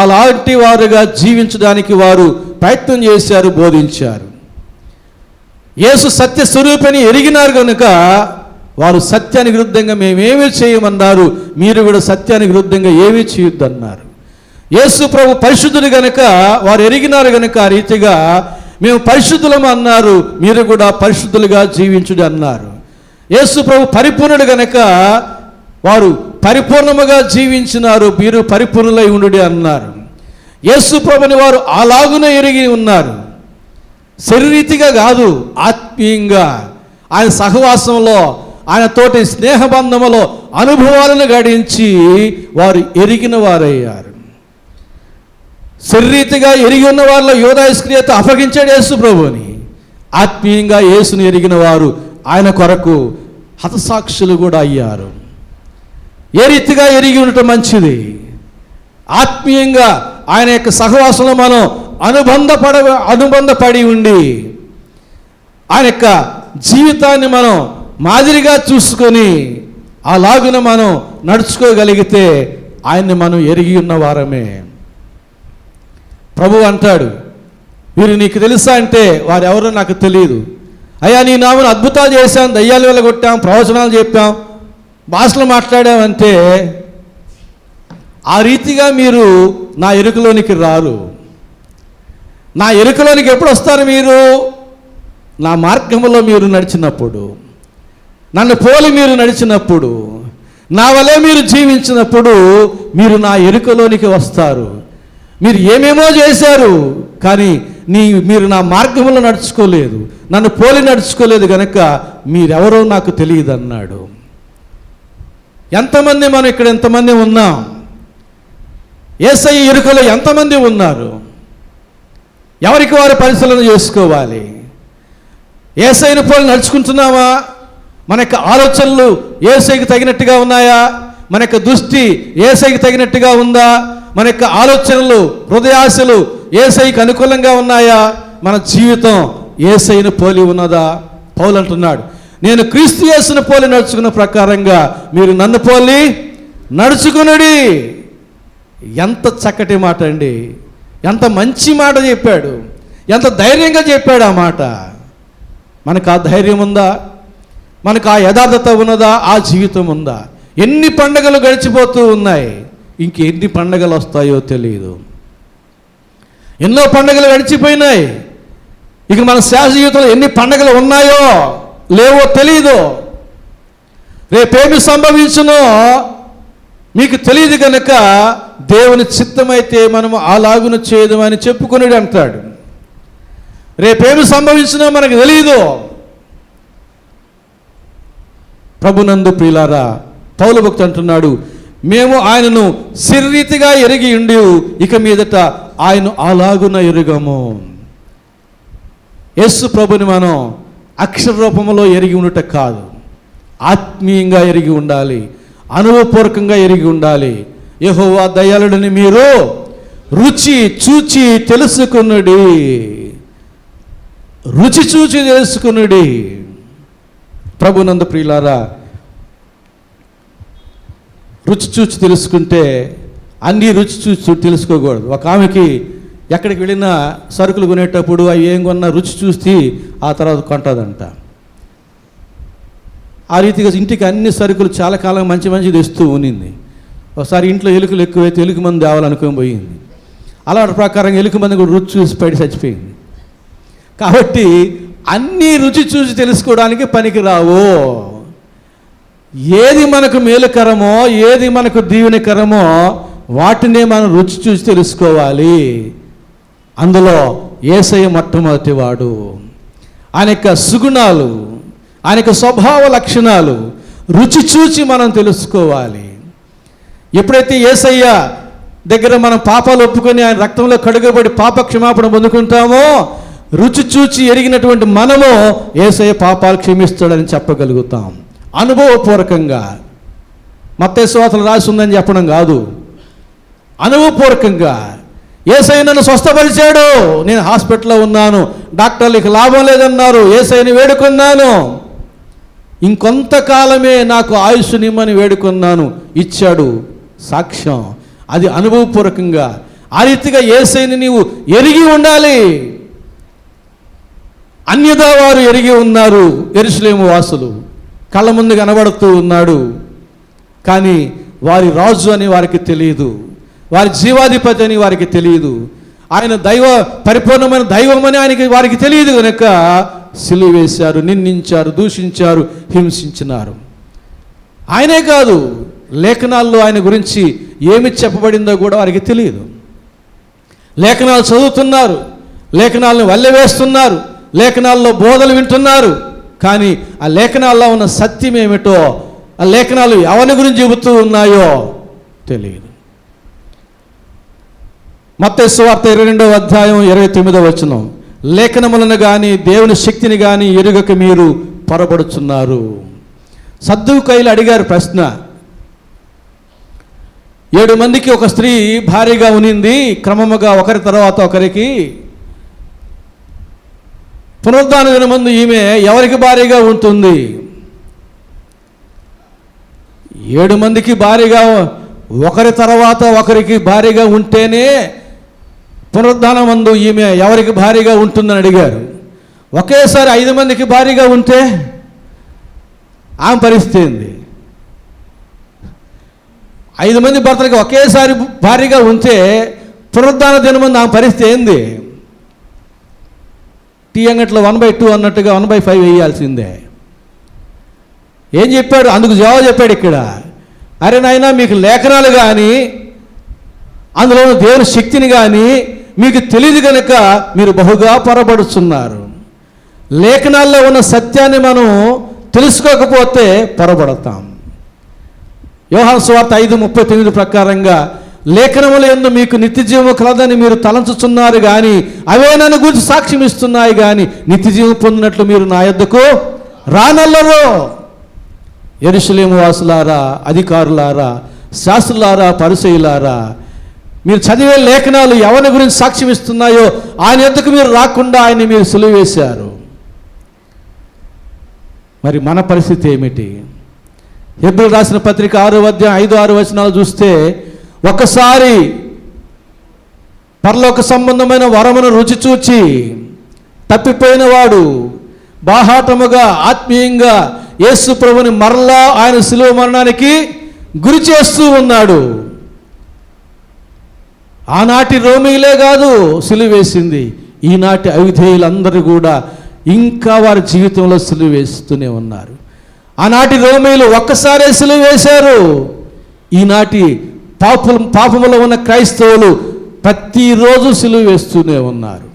అలాంటి వారుగా జీవించడానికి వారు ప్రయత్నం చేశారు, బోధించారు. యేసు సత్య స్వరూపిని ఎరిగినారు కనుక వారు సత్యానికి విరుద్ధంగా మేమేమీ చేయమన్నారు, మీరు కూడా సత్యానికి విరుద్ధంగా ఏమీ చేయొద్దన్నారు. యేసు ప్రభు పరిశుద్ధుడు గనుక వారు ఎరిగినారు గనుక ఆ రీతిగా మేము పరిశుద్ధులం అన్నారు, మీరు కూడా పరిశుద్ధులుగా జీవించుడు అన్నారు. యేసు ప్రభు పరిపూర్ణుడు గనుక వారు పరిపూర్ణముగా జీవించినారు, మీరు పరిపూర్ణులై ఉండుడి అన్నారు. యేసు ప్రభుని వారు అలాగునే ఎరిగి ఉన్నారు, శరీరీతిగా కాదు, ఆత్మీయంగా. ఆయన సహవాసంలో, ఆయన తోటి స్నేహబంధములో అనుభవాలను గడించి వారు ఎరిగిన వారయ్యారు. శరీరీతిగా ఎరిగి ఉన్న వారిలో యూదా ఇస్కరియోతు అప్పగించాడు యేసు ప్రభుని. ఆత్మీయంగా యేసుని ఎరిగిన వారు ఆయన కొరకు హతసాక్షులు కూడా అయ్యారు. ఏ రీతిగా ఎరిగి ఉండటం మంచిది? ఆత్మీయంగా ఆయన యొక్క సహవాసంలో మనం అనుబంధపడి ఉండి ఆయన యొక్క జీవితాన్ని మనం మాదిరిగా చూసుకొని అలాగున మనం నడుచుకోగలిగితే ఆయన్ని మనం ఎరిగి ఉన్న వారమే. ప్రభు అంటాడు, వీరు నీకు తెలుసా అంటే వారు ఎవరో నాకు తెలియదు. అయ్యా నీ నామను అద్భుతాలు చేశాం, దయ్యాలు వెళ్ళగొట్టాం, ప్రవచనాలు చెప్పాం, భాషలు మాట్లాడామంటే ఆ రీతిగా మీరు నా ఎరుకలోనికి రారు. నా ఎరుకలోనికి ఎప్పుడు వస్తారు మీరు? నా మార్గంలో మీరు నడిచినప్పుడు, నన్ను పోలి మీరు నడిచినప్పుడు, నా వలే మీరు జీవించినప్పుడు మీరు నా ఎరుకలోనికి వస్తారు. మీరు ఏమేమో చేశారు కానీ మీరు నా మార్గంలో నడుచుకోలేదు, నన్ను పోలి నడుచుకోలేదు కనుక మీరెవరో నాకు తెలియదు అన్నాడు. ఎంతమంది మనం ఇక్కడ ఎంతమంది ఉన్నాం? యేసయ్య ఎరుకలో ఎంతమంది ఉన్నారు? ఎవరికి వారు పరిశీలన చేసుకోవాలి. యేసయ్యను పోలి నడుచుకుంటున్నామా? మన యొక్క ఆలోచనలు యేసయ్యకి తగినట్టుగా ఉన్నాయా? మన యొక్క దృష్టి యేసయ్యకి తగినట్టుగా ఉందా? మన యొక్క ఆలోచనలు, హృదయాశలు యేసయ్యకి అనుకూలంగా ఉన్నాయా? మన జీవితం యేసయ్యను పోలి ఉన్నదా? పౌలు అంటున్నాడు, నేను క్రీస్తు యేసును పోలి నడుచుకున్న ప్రకారంగా మీరు నన్ను పోలి నడుచుకునుడి. ఎంత చక్కటి మాట అండి! ఎంత మంచి మాట చెప్పాడు, ఎంత ధైర్యంగా చెప్పాడు ఆ మాట. మనకు ఆ ధైర్యం ఉందా? మనకు ఆ యథార్థత ఉన్నదా? ఆ జీవితం ఉందా? ఎన్ని పండగలు గడిచిపోతూ ఉన్నాయి, ఇంకెన్ని పండగలు వస్తాయో తెలియదు. ఎన్నో పండగలు గడిచిపోయినాయి, ఇక మన శాశ్వత జీవితంలో ఎన్ని పండగలు ఉన్నాయో లేవో తెలియదు. రేపేమి సంభవించునో మీకు తెలియదు కనుక దేవుని చిత్తమైతే మనము అలాగును చేయదమని చెప్పుకుని అంటాడు. రేపేమి సంభవించినా మనకు తెలియదు. ప్రభునందు ప్రియులారా, పౌలు భక్తుడు అంటున్నాడు, మేము ఆయనను శరీరీతిగా ఎరిగి ఉండి ఇక మీదట ఆయన అలాగున ఎరుగము. యేసు ప్రభుని మనం అక్షర రూపంలో ఎరిగి ఉండట కాదు, ఆత్మీయంగా ఎరిగి ఉండాలి, అనుభవపూర్వకంగా ఎరిగి ఉండాలి. యెహోవా దయాళుడని మీరు రుచి చూచి తెలుసుకునుడి. రుచి చూచి తెలుసుకునుడి. ప్రభునందు ప్రియులారా, రుచి చూచి తెలుసుకుంటే అన్నీ రుచి చూసి తెలుసుకోకూడదు. ఒక ఆమెకి ఎక్కడికి వెళ్ళినా సరుకులు కొనేటప్పుడు అవి ఏం కొన్నా రుచి చూసి ఆ తర్వాత కొంటుందంట. ఆ రీతిగా ఇంటికి అన్ని సరుకులు చాలా కాలం మంచి మంచి తెస్తూ ఉన్నింది. ఒకసారి ఇంట్లో ఎలుకలు ఎక్కువైతే ఎలుక మంది తేవాలనుకొని పోయింది. అలాంటి ప్రకారం ఎలుక మంది కూడా రుచి చూసి పడి చచ్చిపోయింది. కాబట్టి అన్నీ రుచి చూసి తెలుసుకోవడానికి పనికిరావు. ఏది మనకు మేలుకరమో, ఏది మనకు దీవెనకరమో వాటినే మనం రుచి చూసి తెలుసుకోవాలి. అందులో యేసయ్య మొట్టమొదటి వాడు. ఆయన యొక్క సుగుణాలు, ఆయన యొక్క స్వభావ లక్షణాలు రుచి చూచి మనం తెలుసుకోవాలి. ఎప్పుడైతే యేసయ్య దగ్గర మనం పాపాలు ఒప్పుకొని ఆయన రక్తంలో కడుగబడి పాప క్షమాపణ పొందుకుంటామో రుచి చూచి ఎరిగినటువంటి మనము యేసయ్య పాపాలు క్షమిస్తాడని చెప్పగలుగుతాం. అనుభవపూర్వకంగా, మత్తయి సువార్తలో రాసి ఉందని చెప్పడం కాదు, అనుభవపూర్వకంగా యేసయ్య నన్ను స్వస్థపరిచాడు, నేను హాస్పిటల్లో ఉన్నాను, డాక్టర్లకు లాభం లేదన్నారు, యేసయ్యని వేడుకున్నాను, ఇంకొంతకాలమే నాకు ఆయుష్నిమ్మని వేడుకున్నాను, ఇచ్చాడు. సాక్ష్యం అది అనుభవపూర్వకంగా. ఆ రీతిగా యేసయ్యని నీవు ఎరిగి ఉండాలి. అన్యదా వారు ఎరిగి ఉన్నారు. యెరూషలేము వాసులు కళ్ళ ముందు కనబడుతూ ఉన్నాడు, కానీ వారి రాజు అని వారికి తెలియదు, వారి జీవాధిపతి అని వారికి తెలియదు, ఆయన పరిపూర్ణమైన దైవం అని ఆయనకి వారికి తెలియదు కనుక సిలువ వేశారు, నిందించారు, దూషించారు, హింసించినారు. ఆయనే కాదు, లేఖనాల్లో ఆయన గురించి ఏమి చెప్పబడిందో కూడా వారికి తెలియదు. లేఖనాలు చదువుతున్నారు, లేఖనాలను వల్లెవేస్తున్నారు, లేఖనాల్లో బోధలు వింటున్నారు, కానీ ఆ లేఖనాల్లో ఉన్న సత్యం ఏమిటో, ఆ లేఖనాలు ఎవరి గురించి చెబుతూ ఉన్నాయో తెలియదు. మత్తయి సువార్త 22వ అధ్యాయం 29వ వచనం, లేఖనములను కానీ దేవుని శక్తిని కానీ ఎరుగక మీరు పొరబడుచున్నారు. సద్దూకయ్యులు అడిగారు ప్రశ్న. 7 మందికి ఒక స్త్రీ భారీగా ఉనింది, క్రమముగా ఒకరి తర్వాత ఒకరికి. పునరుద్ధాన దినమందు ఈమె ఎవరికి భారీగా ఉంటుంది? 7 మందికి భారీగా ఒకరి తర్వాత ఒకరికి భారీగా ఉంటేనే పునరుద్ధానమందు ఈమె ఎవరికి భారీగా ఉంటుందని అడిగారు. ఒకేసారి 5 మందికి భారీగా ఉంటే ఆమె పరిస్థితి ఏంది? 5 మంది భర్తలకి ఒకేసారి భారీగా ఉంటే పునరుద్ధాన దినమందు ఆమె పరిస్థితి ఏంది? టీ అంగట్లో 1/2 అన్నట్టుగా 1/5 వేయాల్సిందే. ఏం చెప్పాడు? అందుకు జవాబు చెప్పాడు ఇక్కడ, అరే నాయనా, మీకు లేఖనాలు కానీ అందులో దేవుని శక్తిని కానీ మీకు తెలియదు కనుక మీరు బహుగా పొరబడుతున్నారు. లేఖనాల్లో ఉన్న సత్యాన్ని మనం తెలుసుకోకపోతే పొరబడతాం. యోహాను సువార్త 5:39 ప్రకారంగా లేఖనముల యందు మీకు నిత్య జీవము కలదని మీరు తలంచుచున్నారు కానీ అవే నన్ను గురించి సాక్ష్యం ఇస్తున్నాయి కానీ నిత్య జీవం పొందినట్లు మీరు నా యొద్దకు రానల్లరు. యెరూషలేము వాసులారా, అధికారులారా, శాస్త్రులారా, పరిసయ్యులారా, మీరు చదివే లేఖనాలు ఎవరి గురించి సాక్ష్యం ఇస్తున్నాయో ఆయన యొద్దకు మీరు రాకుండా ఆయన్ని మీరు సిలువ వేశారు. మరి మన పరిస్థితి ఏమిటి? హెబ్రీయులకు రాసిన పత్రిక 6వ అధ్యాయం 5-6 వచనాలు చూస్తే, ఒకసారి పరలోక సంబంధమైన వరమును రుచి చూచి తప్పిపోయిన వాడు బాహాటముగా ఆత్మీయంగా యేసు ప్రభుని మరలా ఆయన శిలువ మరణానికి గురి చేస్తూ ఉన్నాడు. ఆనాటి రోమీలే కాదు సిలువ వేసింది, ఈనాటి అవిధేయులందరూ కూడా ఇంకా వారి జీవితంలో సిలువ వేస్తూనే ఉన్నారు. ఆనాటి రోమీలు ఒక్కసారే సిలువ వేశారు. ఈనాటి పాపములో ఉన్న క్రైస్తవులు ప్రతిరోజు సిలువ వేస్తూనే ఉన్నారు.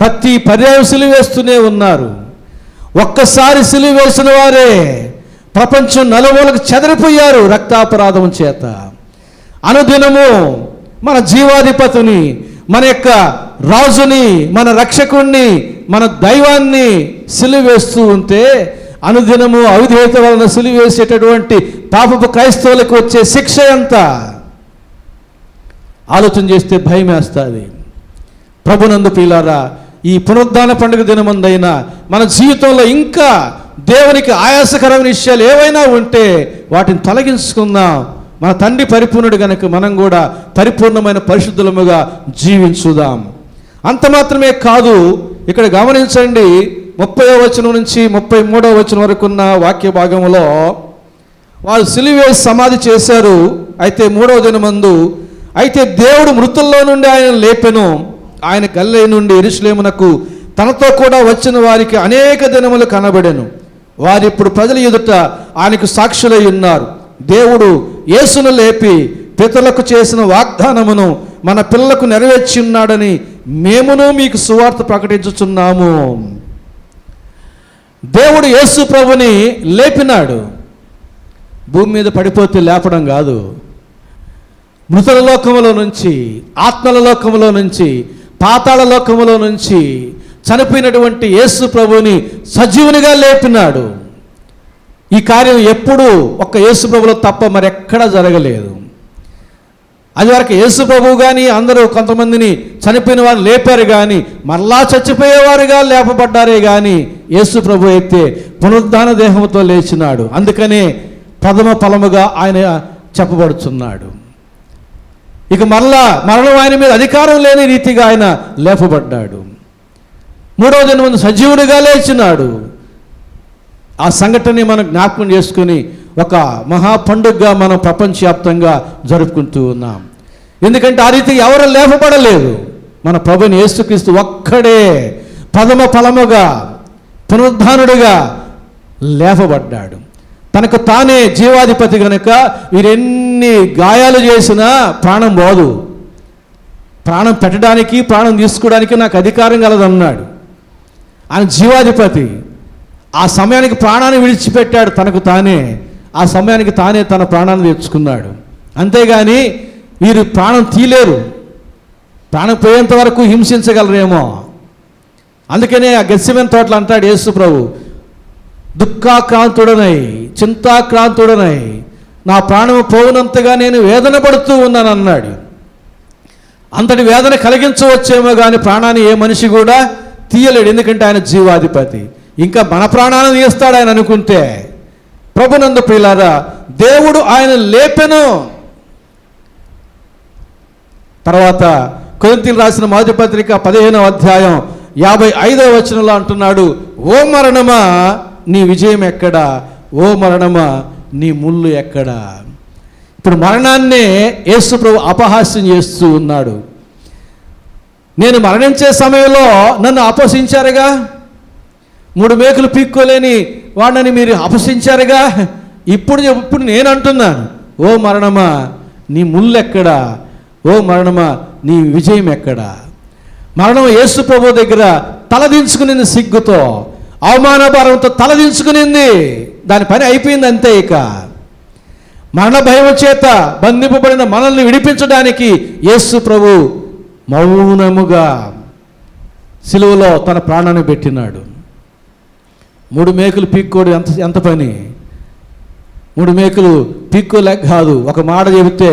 ప్రతి పర్యాయం సిలువ వేస్తూనే ఉన్నారు. ఒక్కసారి సిలువ వేసిన వారే ప్రపంచం నలుమూలకు చెదరిపోయారు రక్తాపరాధం చేత. అనుదినము మన జీవాధిపతిని, మన యొక్క రాజుని, మన రక్షకుణ్ణి, మన దైవాన్ని సిలువ వేస్తూ ఉంటే అనుదినము అవిధేయత వలన సిలువ వేసేటటువంటి పాపపు క్రైస్తవులకు వచ్చే శిక్ష ఎంత? ఆలోచన చేస్తే భయం వేస్తుంది. ప్రభునందు ప్రియులారా, ఈ పునరుద్ధాన పండుగ దినమందైనా మన జీవితంలో ఇంకా దేవునికి ఆయాసకరమైన విషయాలు ఏవైనా ఉంటే వాటిని తొలగించుకుందాం. మన తండ్రి పరిపూర్ణుడు కనుక మనం కూడా పరిపూర్ణమైన పరిశుద్ధులముగా జీవించుదాం. అంత మాత్రమే కాదు, ఇక్కడ గమనించండి, 30వ వచనం నుంచి 33వ వచనం వరకు ఉన్న వాక్య భాగంలో వాళ్ళు సిలువ వేసి సమాధి చేశారు. అయితే 3వ దినమందు అయితే దేవుడు మృతుల్లో నుండి ఆయన లేపెను. ఆయన గలిలయ నుండి యెరూషలేమునకు తనతో కూడా వచ్చిన వారికి అనేక దినములు కనబడెను. వారు ఇప్పుడు ప్రజల ఎదుట ఆయనకు సాక్షులై ఉన్నారు. దేవుడు యేసును లేపి పితరులకు చేసిన వాగ్దానమును మన పిల్లలకు నెరవేర్చి ఉన్నాడని మేమును మీకు సువార్త ప్రకటించుచున్నాము. దేవుడు యేసు ప్రభుని లేపినాడు. భూమి మీద పడిపోతే లేపడం కాదు, మృతుల లోకములో నుంచి, ఆత్మల లోకములో నుంచి, పాతాళ లోకములో నుంచి చనిపోయినటువంటి యేసు ప్రభుని సజీవునిగా లేపినాడు. ఈ కార్యం ఎప్పుడూ ఒక్క యేసు ప్రభులో తప్ప మరెక్కడా జరగలేదు. అది వరకు యేసు ప్రభువు కానీ అందరూ కొంతమందిని చనిపోయిన వారు లేపారు కానీ మరలా చచ్చిపోయేవారుగా లేపబడ్డారే కానీ యేసు ప్రభు అయితే పునరుద్ధాన దేహంతో లేచినాడు. అందుకనే ప్రథమ ఫలముగా ఆయన చెప్పబడుచున్నాడు. ఇక మరలా మరణం ఆయన మీద అధికారం లేని రీతిగా ఆయన లేపబడ్డాడు. 3వ దినమందు సజీవుడిగా లేచినాడు. ఆ సంఘటనని మనం జ్ఞాపకం చేసుకుని ఒక మహా పండుగగా మనం ప్రపంచవ్యాప్తంగా జరుపుకుంటూ ఉన్నాం. ఎందుకంటే ఆ రీతి ఎవరు లేపబడలేదు. మన ప్రభుని యేసుక్రీస్తు ఒక్కడే ప్రథమ ఫలముగా పునరుద్ధానుడిగా లేపబడ్డాడు. తనకు తానే జీవాధిపతి కనుక వీరెన్ని గాయాలు చేసినా ప్రాణం పోదు. ప్రాణం పెట్టడానికి, ప్రాణం తీసుకోవడానికి నాకు అధికారం కలదన్నాడు. ఆయన జీవాధిపతి. ఆ సమయానికి ప్రాణాన్ని విడిచిపెట్టాడు తనకు తానే. ఆ సమయానికి తానే తన ప్రాణాన్ని తెచ్చుకున్నాడు. అంతేగాని వీరు ప్రాణం తీయలేరు. ప్రాణం పోయేంత వరకు హింసించగలరేమో. అందుకనే ఆ గెత్సెమనే తోటలో అంటాడు యేసు ప్రభు, దుఃఖాక్రాంతుడనై, చింతాక్రాంతుడనై నా ప్రాణము పోవునంతగా నేను వేదన పడుతూ ఉన్నాను అన్నాడు. అంతటి వేదన కలిగించవచ్చేమో కానీ ప్రాణాన్ని ఏ మనిషి కూడా తీయలేడు. ఎందుకంటే ఆయన జీవాధిపతి. ఇంకా మన ప్రాణాన్ని తీస్తాడు ఆయన అనుకుంటే. ప్రభునందు ప్రియులారా, దేవుడు ఆయన లేపెను. తర్వాత కొరింథీయులకు రాసిన మొదటి పత్రిక 15వ అధ్యాయం 55వ వచనంలో అంటున్నాడు, ఓ మరణమా నీ విజయం ఎక్కడా, ఓ మరణమా నీ ముళ్ళు ఎక్కడా. ఇప్పుడు మరణాన్నే యేసు ప్రభు అపహాస్యం చేస్తూ ఉన్నాడు. నేను మరణించే సమయంలో నన్ను అపహసించారుగా, 3 మేకులు పీక్కోలేని వాడిని మీరు అపహసించారుగా. ఇప్పుడు నేను అంటున్నాను, ఓ మరణమా నీ ముళ్ళు ఎక్కడా, ఓ మరణమా నీ విజయం ఎక్కడా. మరణం యేసు ప్రభు దగ్గర తలదించుకునింది, సిగ్గుతో అవమానభారంతో తలదించుకునింది. దాని పని అయిపోయింది అంతే. ఇక మరణ భయం చేత బంధింపబడిన మనల్ని విడిపించడానికి యేసు ప్రభు మౌనముగా సిలువలో తన ప్రాణాన్ని పెట్టినాడు. 3 మేకులు పీక్కోడు ఎంత పని? 3 మేకులు పీక్కోలేక కాదు, ఒక మాట చెబితే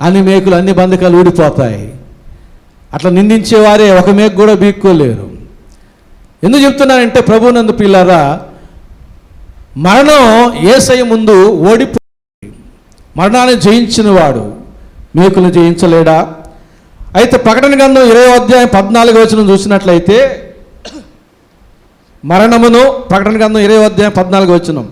అన్ని మేకులు అన్ని బంధకాలు ఊడిపోతాయి. అట్లా నిందించేవారే ఒక మేకు కూడా పీక్కోలేరు. ఎందుకు చెప్తున్నానంటే ప్రభునందు పిల్లారా, మరణం యేసయ్య ముందు ఓడిపోయి మరణాన్ని జయించిన వాడు మేకులు జయించలేడా? అయితే ప్రకటన గ్రంథం 20వ అధ్యాయం 14వ వచనం చూసినట్లయితే మరణమును, ప్రకటన గ్రంథం 20వ అధ్యాయం 14వ వచనం,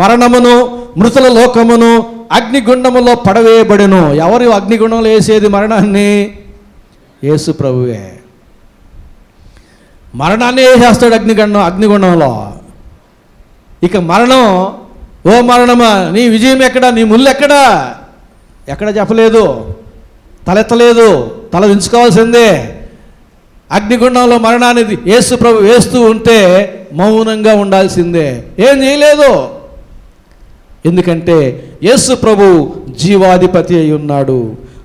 మరణమును మృతుల లోకమును అగ్నిగుండములో పడవేయబడెను. ఎవరు అగ్నిగుండంలో వేసేది మరణాన్ని? యేసు ప్రభువే. మరణాన్ని వేసేస్తాడు అగ్నిగుండంలో. ఇక మరణం, ఓ మరణమా నీ విజయం ఎక్కడా, నీ ముళ్ళు ఎక్కడా? ఎక్కడ చెప్పలేదు, తలెత్తలేదు, తల దించుకోవాల్సిందే. అగ్నిగుండంలో మరణాన్ని యేసు ప్రభు వేస్తూ ఉంటే మౌనంగా ఉండాల్సిందే, ఏం చేయలేదు. ఎందుకంటే యేసు ప్రభు జీవాధిపతి అయి ఉన్నాడు.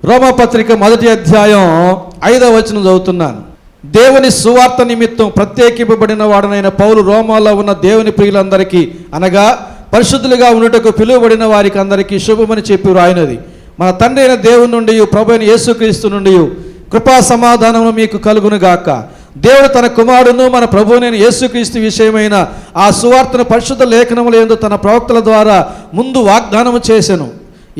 రోమపత్రిక 1వ అధ్యాయం 5వ వచనం చదువుతున్నాను. దేవుని సువార్త నిమిత్తం ప్రత్యేకింపబడిన వాడనైన పౌలు రోమాలో ఉన్న దేవుని ప్రియులందరికీ, అనగా పరిశుద్ధులుగా ఉండుటకు పిలువబడిన వారికి అందరికీ శుభమని చెప్పి వ్రాయినది. మన తండ్రి అయిన దేవుని నుండి, ప్రభు అయిన యేసుక్రీస్తు నుండి కృపా సమాధానము మీకు కలుగునుగాక. దేవుడు తన కుమారుడును మన ప్రభువైన యేసుక్రీస్తు విషయమైన ఆ సువార్తను పరిశుద్ధ లేఖనముల యందు తన ప్రవక్తల ద్వారా ముందు వాగ్దానము చేసెను.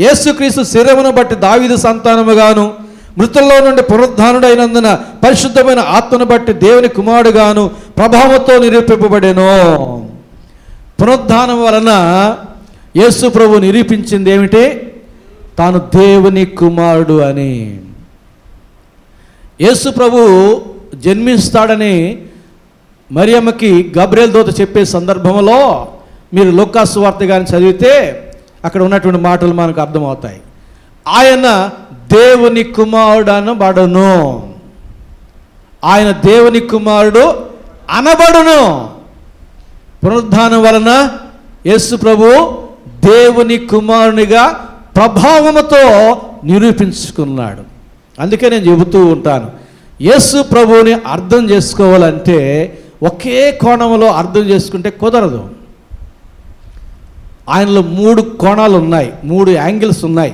యేసుక్రీస్తు శరీరమును బట్టి దావీదు సంతానముగాను, మృతుల్లో నుండి పునరుద్ధానుడైనందున పరిశుద్ధమైన ఆత్మను బట్టి దేవుని కుమారుడుగాను ప్రభావంతో నిరూపింపబడెను. పునరుద్ధానం వలన యేసు ప్రభు నిరూపించింది ఏమిటి? తాను దేవుని కుమారుడు అని. యేసు ప్రభు జన్మిస్తాడని మరియమ్మకి గబ్రియల్ దూత చెప్పే సందర్భంలో మీరు లూకాసు వార్త గాని చదివితే అక్కడ ఉన్నటువంటి మాటలు మనకు అర్థమవుతాయి. ఆయన దేవుని కుమారుడు అనబడును, ఆయన దేవుని కుమారుడు అనబడును. పునరుద్ధానం వలన యేసు ప్రభు దేవుని కుమారునిగా ప్రభావముతో నిరూపించుకున్నాడు. అందుకే నేను చెబుతూ ఉంటాను, యేసు ప్రభువుని అర్థం చేసుకోవాలంటే ఒకే కోణంలో అర్థం చేసుకుంటే కుదరదు. ఆయనలో 3 కోణాలు ఉన్నాయి, 3 యాంగిల్స్ ఉన్నాయి.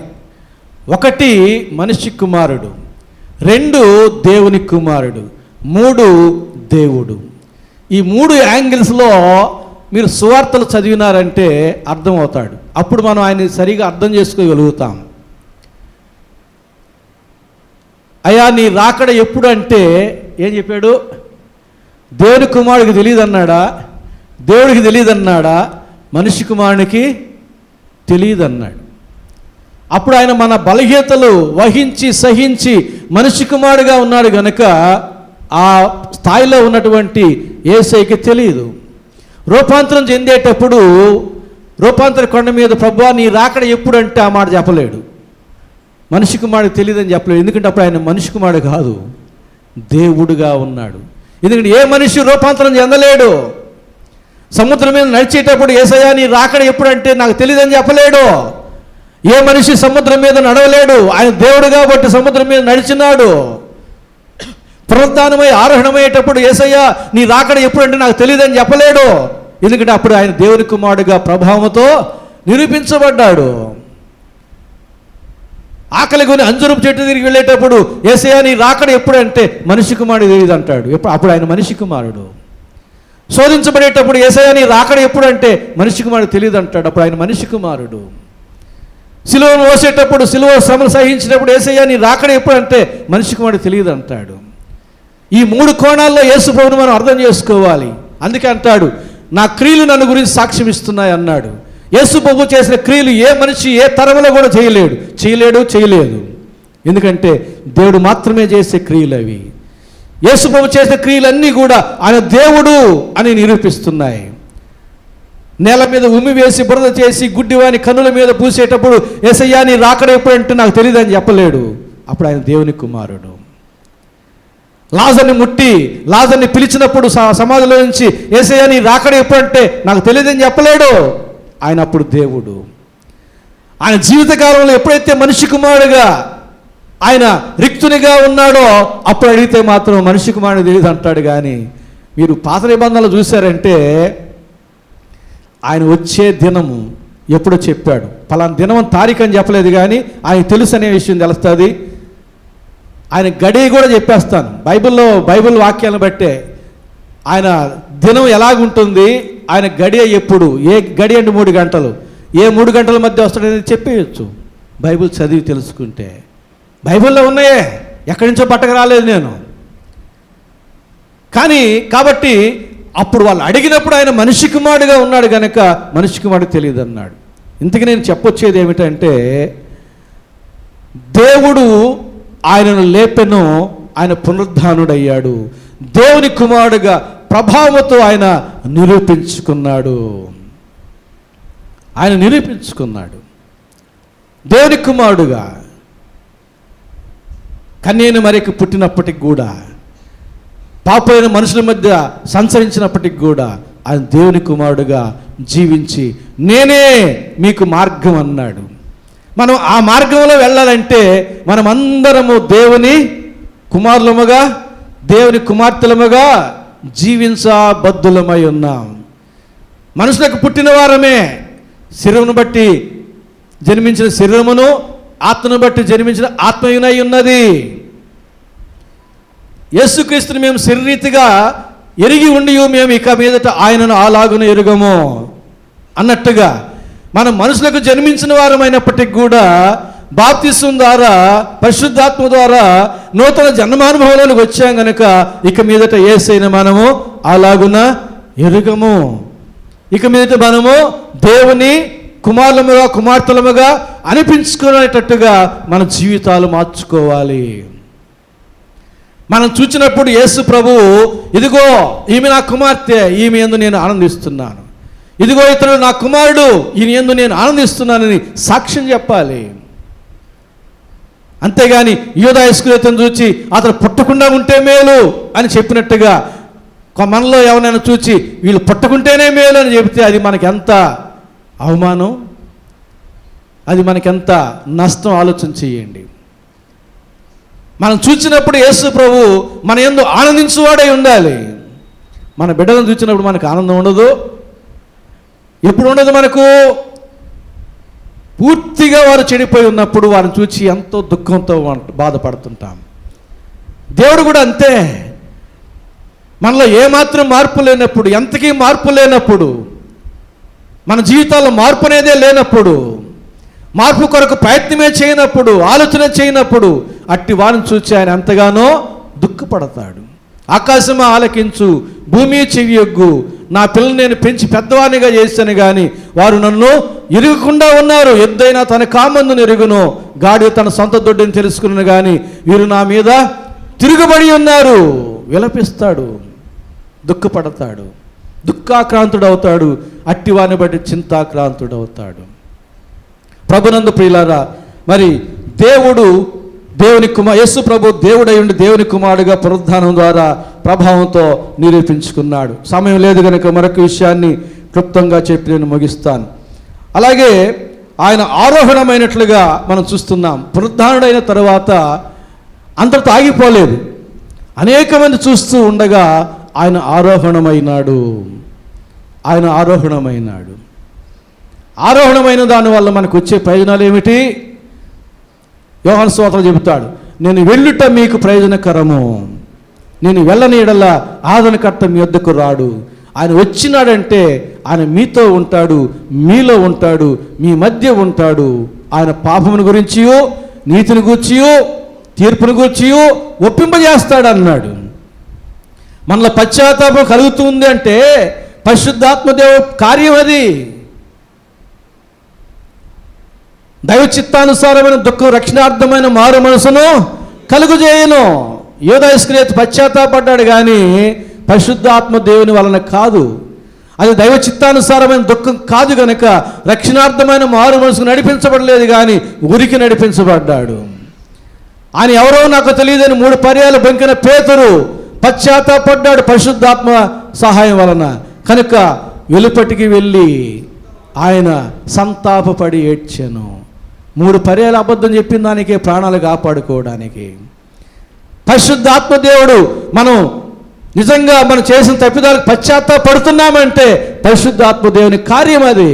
1 మనిషి కుమారుడు, 2 దేవుని కుమారుడు, 3 దేవుడు. ఈ 3 యాంగిల్స్లో మీరు సువార్తలు చదివినారంటే అర్థమవుతాడు. అప్పుడు మనం ఆయన్ని సరిగా అర్థం చేసుకోగలుగుతాం. అయ్యా నీ రాకడ ఎప్పుడు అంటే ఏం చెప్పాడు? దేవుని కుమారుడికి తెలియదు అన్నాడా? దేవుడికి తెలియదు అన్నాడా? మనిషి కుమారునికి తెలియదు అన్నాడు. అప్పుడు ఆయన మన బలహీనతలు వహించి సహించి మనిషి కుమారుడుగా ఉన్నాడు గనుక ఆ స్థాయిలో ఉన్నటువంటి యేసయ్యకి తెలియదు. రూపాంతరం చెందేటప్పుడు రూపాంతర కొండ మీద ప్రభువా నీ రాకడ ఎప్పుడు అంటే ఆ మాట చెప్పలేడు. మనిషి కుమారుడికి తెలియదని చెప్పలేడు. ఎందుకంటే అప్పుడు ఆయన మనిషి కుమారుడు కాదు, దేవుడుగా ఉన్నాడు. ఎందుకంటే ఏ మనిషి రూపాంతరం చెందలేడు. సముద్రం మీద నడిచేటప్పుడు యేసయ్యా నీ రాకడ ఎప్పుడు అంటే నాకు తెలియదని చెప్పలేడు. ఏ మనిషి సముద్రం మీద నడవలేడు, ఆయన దేవుడు కాబట్టి సముద్రం మీద నడిచినాడు. పునరుద్ధానమై ఆరోహణమయ్యేటప్పుడు యేసయ్యా నీ రాకడ ఎప్పుడు అంటే నాకు తెలియదని చెప్పలేడు. ఎందుకంటే అప్పుడు ఆయన దేవుని కుమారుడుగా ప్రభావంతో నిరూపించబడ్డాడు. ఆకలి కొని అంజురపు చెట్టు తిరిగి వెళ్ళేటప్పుడు యేసయ్యా నీ రాకడ ఎప్పుడు అంటే మనిషి కుమారుడు తెలియదు అంటాడు. అప్పుడు ఆయన మనిషి కుమారుడు. శోధించబడేటప్పుడు యేసయ్యా నీ రాకడ ఎప్పుడు అంటే మనిషి కుమారుడు తెలియదు అంటాడు. అప్పుడు ఆయన మనిషి కుమారుడు. సిలువను మోసేటప్పుడు సిలువ శ్రమను సహించినప్పుడు యేసయ్యా నీ రాకడ ఎప్పుడు అంటే మనిషి కుమారుడు తెలియదు అంటాడు. ఈ 3 కోణాల్లో యేసు ప్రభువును మనం అర్థం చేసుకోవాలి. అందుకే అంటాడు నా క్రియలు నన్ను గురించి సాక్ష్యం ఇస్తున్నాయి అన్నాడు. యేసు ప్రభు చేసిన క్రియలు ఏ మనిషి ఏ తరంలో కూడా చేయలేదు. ఎందుకంటే దేవుడు మాత్రమే చేసే క్రియలు అవి. యేసు ప్రభు చేసిన క్రియలన్నీ కూడా ఆయన దేవుడు అని నిరూపిస్తున్నాయి. నేల మీద ఉమ్మి వేసి బురద చేసి గుడ్డివాని కన్నుల మీద పూసేటప్పుడు యేసయ్యా నీ రాకడ ఎప్పుడంటే నాకు తెలియదని చెప్పలేడు. అప్పుడు ఆయన దేవుని కుమారుడు. లాజర్ని ముట్టి లాజర్ని పిలిచినప్పుడు సమాధిలో నుంచి యేసయ్యా నీ రాకడ ఎప్పుడంటే నాకు తెలియదని చెప్పలేడు. ఆయన అప్పుడు దేవుడు. ఆయన జీవితకాలంలో ఎప్పుడైతే మనిషి కుమారుడుగా ఆయన రిక్తునిగా ఉన్నాడో అప్పుడు అడిగితే మాత్రం మనిషి కుమారుడు తెలియదు అంటాడు. కానీ మీరు పాత నిబంధనలు చూశారంటే ఆయన వచ్చే దినము ఎప్పుడో చెప్పాడు. పలానా దినం తారీఖు అని చెప్పలేదు, కానీ ఆయన తెలుసు అనే విషయం తెలుస్తుంది. ఆయన గడియ కూడా చెప్పేస్తాను. బైబిల్ వాక్యాలను బట్టే ఆయన దినం ఎలాగుంటుంది, ఆయన గడియ ఎప్పుడు, ఏ గడి అంటే 3 గంటలు, ఏ 3 గంటల మధ్య వస్తాడనేది చెప్పేయచ్చు బైబిల్ చదివి తెలుసుకుంటే. బైబిల్లో ఉన్నాయే, ఎక్కడి నుంచో పట్టక రాలేదు నేను. కానీ కాబట్టి అప్పుడు వాళ్ళు అడిగినప్పుడు ఆయన మనిషి కుమారుడుగా ఉన్నాడు కనుక మనిషి కుమారుడు తెలియదు అన్నాడు. ఇంతకీ నేను చెప్పొచ్చేది ఏమిటంటే, దేవుడు ఆయనను లేపెను, ఆయన పునరుద్ధానుడయ్యాడు, దేవుని కుమారుడుగా ప్రభావంతో ఆయన నిరూపించుకున్నాడు. దేవుని కుమారుడుగా కన్యైన మరియకు పుట్టినప్పటికి కూడా, పాపైన మనుషుల మధ్య సంచరించినప్పటికి కూడా ఆయన దేవుని కుమారుడుగా జీవించి నేనే మీకు మార్గం అన్నాడు. మనం ఆ మార్గంలో వెళ్ళాలంటే మనం అందరము దేవుని కుమారులముగా, దేవుని కుమార్తెలముగా జీవించబద్ధులమై ఉన్నాం. మనుషులకు పుట్టిన వారమే, శరీరమును బట్టి జన్మించిన శరీరమును, ఆత్మను బట్టి జన్మించిన ఆత్మయునై ఉన్నది. యేసుక్రీస్తుని మేము శరీరీతిగా ఎరిగి ఉండి మేము ఇక మీదట ఆయనను అలాగున ఎరుగము అన్నట్టుగా మనం మనుషులకు జన్మించిన వారమైనప్పటికీ కూడా బాప్తిస్మం ద్వారా, పరిశుద్ధాత్మ ద్వారా నూతన జన్మానుభవంలోకి వచ్చాం కనుక ఇక మీదట యేసయ్యను మనము అలాగున ఎరుగము. ఇక మీదట మనము దేవుని కుమారులముగా, కుమార్తెలముగా అనిపించుకునేటట్టుగా మన జీవితాలు మార్చుకోవాలి. మనం చూచినప్పుడు యేసు ప్రభువు, ఇదిగో ఈమె నా కుమార్తె, ఈమె యందు నేను ఆనందిస్తున్నాను, ఇదిగో ఇతడు నా కుమారుడు, ఈయన యందు నేను ఆనందిస్తున్నానని సాక్ష్యం చెప్పాలి. అంతేగాని యూదా ఇస్కరియోతును చూచి అతను పుట్టకుండా ఉంటే మేలు అని చెప్పినట్టుగా మనలో ఎవరైనా చూచి వీళ్ళు పుట్టకుంటేనే మేలు అని చెబితే అది మనకెంత అవమానం, అది మనకెంత నష్టం ఆలోచన చేయండి. మనం చూసినప్పుడు యేసు ప్రభు మన యందు ఆనందించువాడై ఉండాలి. మన బిడ్డలను చూసినప్పుడు మనకు ఆనందం ఉండదు. ఎప్పుడు ఉండదు మనకు? పూర్తిగా వారు చెడిపోయి ఉన్నప్పుడు వారిని చూసి ఎంతో దుఃఖంతో బాధపడుతుంటాం. దేవుడు కూడా అంతే. మనలో ఏమాత్రం మార్పు లేనప్పుడు, ఎంతకీ మార్పు లేనప్పుడు, మన జీవితాల్లో మార్పు అనేదే లేనప్పుడు, మార్పు కొరకు ప్రయత్నమే చేయనప్పుడు, ఆలోచన చేయనప్పుడు అట్టి వారిని చూసి ఆయన ఎంతగానో దుఃఖపడతాడు. ఆకాశమా ఆలకించు, భూమి చెవియొగ్గు, నా పిల్లలు నేను పెంచి పెద్దవానిగా చేశాను కానీ వారు నన్ను ఎరుగకుండా ఉన్నారు. ఎద్దైనా తన కామందును ఎరుగును, గాడిద తన సొంత దొడ్డిని తెలుసుకున్నాను కానీ వీరు నా మీద తిరుగుబడి ఉన్నారు. విలపిస్తాడు, దుఃఖపడతాడు, దుఃఖాక్రాంతుడవుతాడు. అట్టి వారిని బట్టి చింతాక్రాంతుడవుతాడు. ప్రభునందు ప్రియులారా, మరి దేవుని యేసు ప్రభు దేవుడై ఉండి దేవుని కుమారుడుగా పునరుద్ధానం ద్వారా ప్రభావంతో నిరూపించుకున్నాడు. సమయం లేదు కనుక మరొక విషయాన్ని క్లుప్తంగా చెప్పి నేను ముగిస్తాను. అలాగే ఆయన ఆరోహణమైనట్లుగా మనం చూస్తున్నాం. పునరుద్ధానుడైన తర్వాత అంతటితో ఆగిపోలేదు. అనేక మంది చూస్తూ ఉండగా ఆయన ఆరోహణమైనాడు. ఆరోహణమైన దానివల్ల మనకు వచ్చే ప్రయోజనాలు ఏమిటి? యోహాను సువార్తలో చెబుతాడు, నేను వెళ్ళుట మీకు ప్రయోజనకరము, నేను వెళ్ళని యెడల ఆదరణకర్త మీ వద్దకు రాడు. ఆయన వచ్చినాడంటే ఆయన మీతో ఉంటాడు, మీలో ఉంటాడు, మీ మధ్య ఉంటాడు. ఆయన పాపమును గురించియో, నీతిని గూర్చియో, తీర్పును గూర్చియో ఒప్పింపజేస్తాడు అన్నాడు. మనలో పశ్చాత్తాపం కలుగుతుంది అంటే పరిశుద్ధాత్మదేవ కార్యం అది. దైవ చిత్తానుసారమైన దుఃఖం రక్షణార్థమైన మారు మనసును కలుగుజేయను. యూదా ఇస్కరియోతు పశ్చాత్తాపడ్డాడు కానీ పరిశుద్ధాత్మ దేవుని వలన కాదు. అది దైవ చిత్తానుసారమైన దుఃఖం కాదు కనుక రక్షణార్థమైన మారు మనసుకు నడిపించబడలేదు కానీ ఊరికి నడిపించబడ్డాడు. ఆయన ఎవరో నాకు తెలియదని 3 పర్యాలు బొంకిన పేతురు పశ్చాత్తాపడ్డాడు పరిశుద్ధాత్మ సహాయం వలన. కనుక వెలుపటికి వెళ్ళి ఆయన సంతాపపడి ఏడ్చెను. 3 పర్యాలు అబద్ధం చెప్పిన దానికే ప్రాణాలు కాపాడుకోవడానికి. పరిశుద్ధాత్మ దేవుడు మనం నిజంగా మనం చేసిన తప్పిదాలకు పశ్చాత్తాపడుతున్నామంటే పరిశుద్ధాత్మ దేవుని కార్యం అది.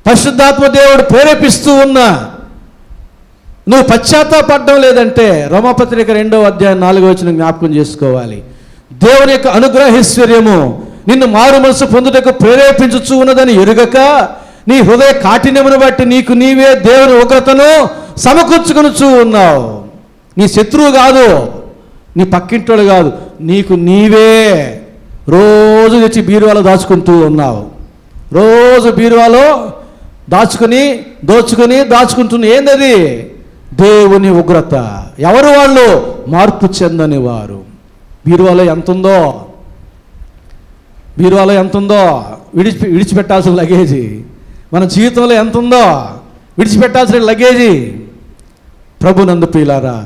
పరిశుద్ధాత్మ దేవుడు ప్రేరేపిస్తూ ఉన్నా నువ్వు పశ్చాత్తాపడడం లేదంటే రోమాపత్రిక 2వ అధ్యాయం 4వ వచనం జ్ఞాపకం చేసుకోవాలి. దేవుని యొక్క అనుగ్రహైశ్వర్యము నిన్ను మారు మనసు పొందుటకు ప్రేరేపించుచూ ఉన్నదని ఎరుగక నీ హృదయ కాఠిన్యమును బట్టి నీకు నీవే దేవుని ఉగ్రతను సమకూర్చుకొనుచూ ఉన్నావు. నీ శత్రువు కాదు, నీ పక్కింటోడు కాదు, నీకు నీవే రోజు తెచ్చి బీరువాలో దాచుకుంటూ ఉన్నావు. రోజు బీరువాలో దాచుకుంటున్న ఏందది? దేవుని ఉగ్రత. ఎవరు వాళ్ళు? మార్పు చెందని వారు. బీరువాలో ఎంత ఉందో విడిచిపెట్టాల్సిన లగేజీ, మన జీవితంలో ఎంత ఉందో విడిచిపెట్టాల్సిన లగేజీ. ప్రభునందు ప్రియులారా,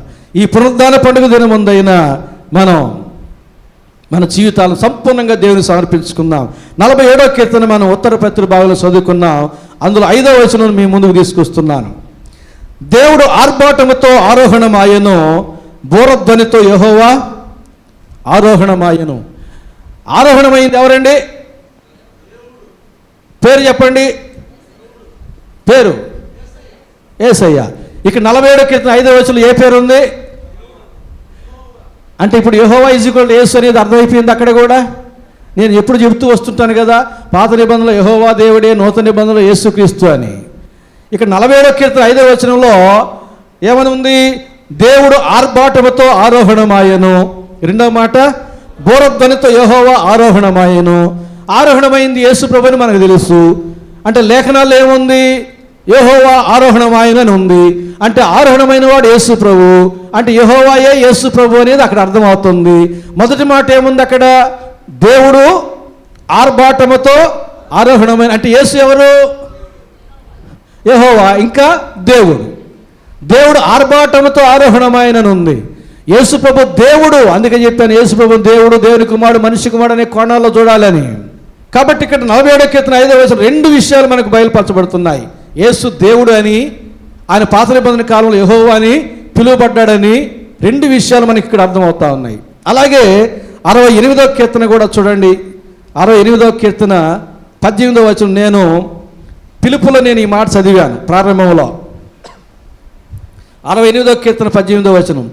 ఈ పునరుద్ధాన పండుగ దినం ముందైనా మనం మన జీవితాలను సంపూర్ణంగా దేవునికి సమర్పించుకుందాం. 47వ కీర్తన మనం ఉత్తర పత్రి భాగంలో చదువుకున్నాం. అందులో 5వ వచనం మీ ముందుకు తీసుకొస్తున్నాను. దేవుడు ఆర్భాటముతో ఆరోహణమాయను, బోరధ్వనితో యెహోవా ఆరోహణమాయను. ఆరోహణమైంది ఎవరండి? పేరు చెప్పండి. పేరు యేసయ్య. ఇక 47వ కీర్తన 5వ వచనంలో ఏ పేరు ఉంది అంటే ఇప్పుడు యెహోవా ఈజ్ఈక్వల్ టు యేసు అనేది అర్థమైపోయింది. అక్కడ కూడా నేను ఎప్పుడు చెబుతూ వస్తుంటాను కదా, పాత నిబంధనలో యెహోవా దేవుడే, నూతన నిబంధనలో యేసుక్రీస్తు అని. ఇక 47వ కీర్తన 5వ వచనంలో ఏమని ఉంది? దేవుడు ఆర్భాటముతో ఆరోహణమాయను. 2వ మాట బోరధ్వనితో యెహోవా ఆరోహణమాయను. ఆరోహణమైంది యేసు ప్రభుని మనకు తెలుసు. అంటే లేఖనాల్లో ఏముంది? యెహోవా ఆరోహణమాయను అని ఉంది. అంటే ఆరోహణమైన వాడు యేసు ప్రభు, అంటే యెహోవాయే యేసు ప్రభు అనేది అక్కడ అర్థమవుతుంది. మొదటి మాట ఏముంది అక్కడ? దేవుడు ఆర్భాటముతో ఆరోహణమైన, అంటే యేసు ఎవరు? యెహోవా. ఇంకా దేవుడు ఆర్భాటముతో ఆరోహణమాయనని ఉంది. యేసు ప్రభు దేవుడు, అందుకే చెప్పాను యేసు ప్రభు దేవుడు, దేవుని కుమారుడు, మనిషి కుమారుడు అనే కోణాల్లో చూడాలని. కాబట్టి ఇక్కడ 47వ కీర్తన 5వ వచనం 2 విషయాలు మనకు బయలుపరచబడుతున్నాయి. యేసు దేవుడు అని, ఆయన పాత నిబంధన కాలంలో యెహోవా అని పిలువబడ్డాడని 2 విషయాలు మనకి ఇక్కడ అర్థమవుతా ఉన్నాయి. అలాగే 68వ కీర్తన కూడా చూడండి. 68వ కీర్తన 18వ వచనం, నేను పిలుపులో నేను ఈ మాట చదివాను ప్రారంభంలో. 68వ కీర్తన 18వ వచనం,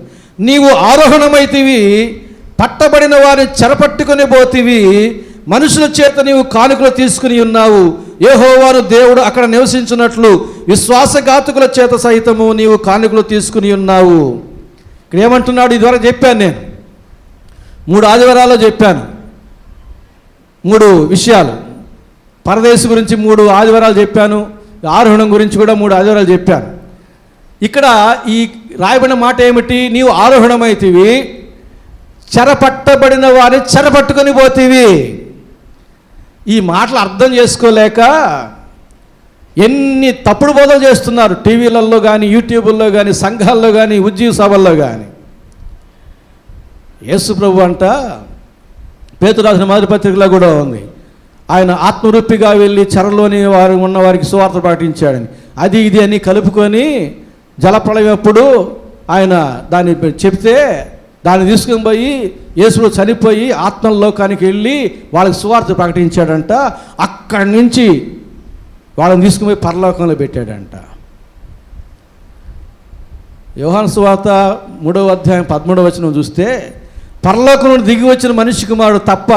నీవు ఆరోహణమైతివి, పట్టబడిన వారిని చెరపట్టుకొని పోతివి, మనుషుల చేత నీవు కానుకలు తీసుకుని ఉన్నావు. యెహోవాను దేవుడు అక్కడ నివసించినట్లు విశ్వాసఘాతకుల చేత సహితము నీవు కానుకలు తీసుకుని ఉన్నావు. ఇక్కడ ఏమంటున్నాడు? ఇదివరకు చెప్పాను నేను 3 ఆదివారాల్లో చెప్పాను 3 విషయాలు. పరదేశం గురించి 3 ఆదివారాలు చెప్పాను, ఆరోహణం గురించి కూడా 3 ఆదివారాలు చెప్పాను. ఇక్కడ ఈ రాయబడిన మాట ఏమిటి? నీవు ఆరోహణమైతివి, చెరపట్టబడిన వారిని చెరపట్టుకొని పోతీవి. ఈ మాటలు అర్థం చేసుకోలేక ఎన్ని తప్పుడు బోధలు చేస్తున్నారు టీవీలలో కానీ, యూట్యూబుల్లో కానీ, సంఘాల్లో కానీ, ఉద్యోగ సభల్లో కానీ. యేసు ప్రభు అంట పేతురు రాసిన మొదటి పత్రికలో కూడా ఉంది, ఆయన ఆత్మరూపిగా వెళ్ళి చెరలోని వారు ఉన్న వారికి సువార్త ప్రకటించాడని. అది ఇది అని కలుపుకొని జలప్రళయం అప్పుడు ఆయన దాన్ని చెప్తే దాన్ని తీసుకుని పోయి యేసు చనిపోయి ఆత్మల లోకానికి వెళ్ళి వాళ్ళకి సువార్త ప్రకటించాడంట. అక్కడి నుంచి వాళ్ళని తీసుకుని పోయి పరలోకంలో పెట్టాడంట. యోహాను సువార్త 3వ అధ్యాయం 13వ వచనం చూస్తే, పరలోకం నుండి దిగి వచ్చిన మనిషి కుమారుడు తప్ప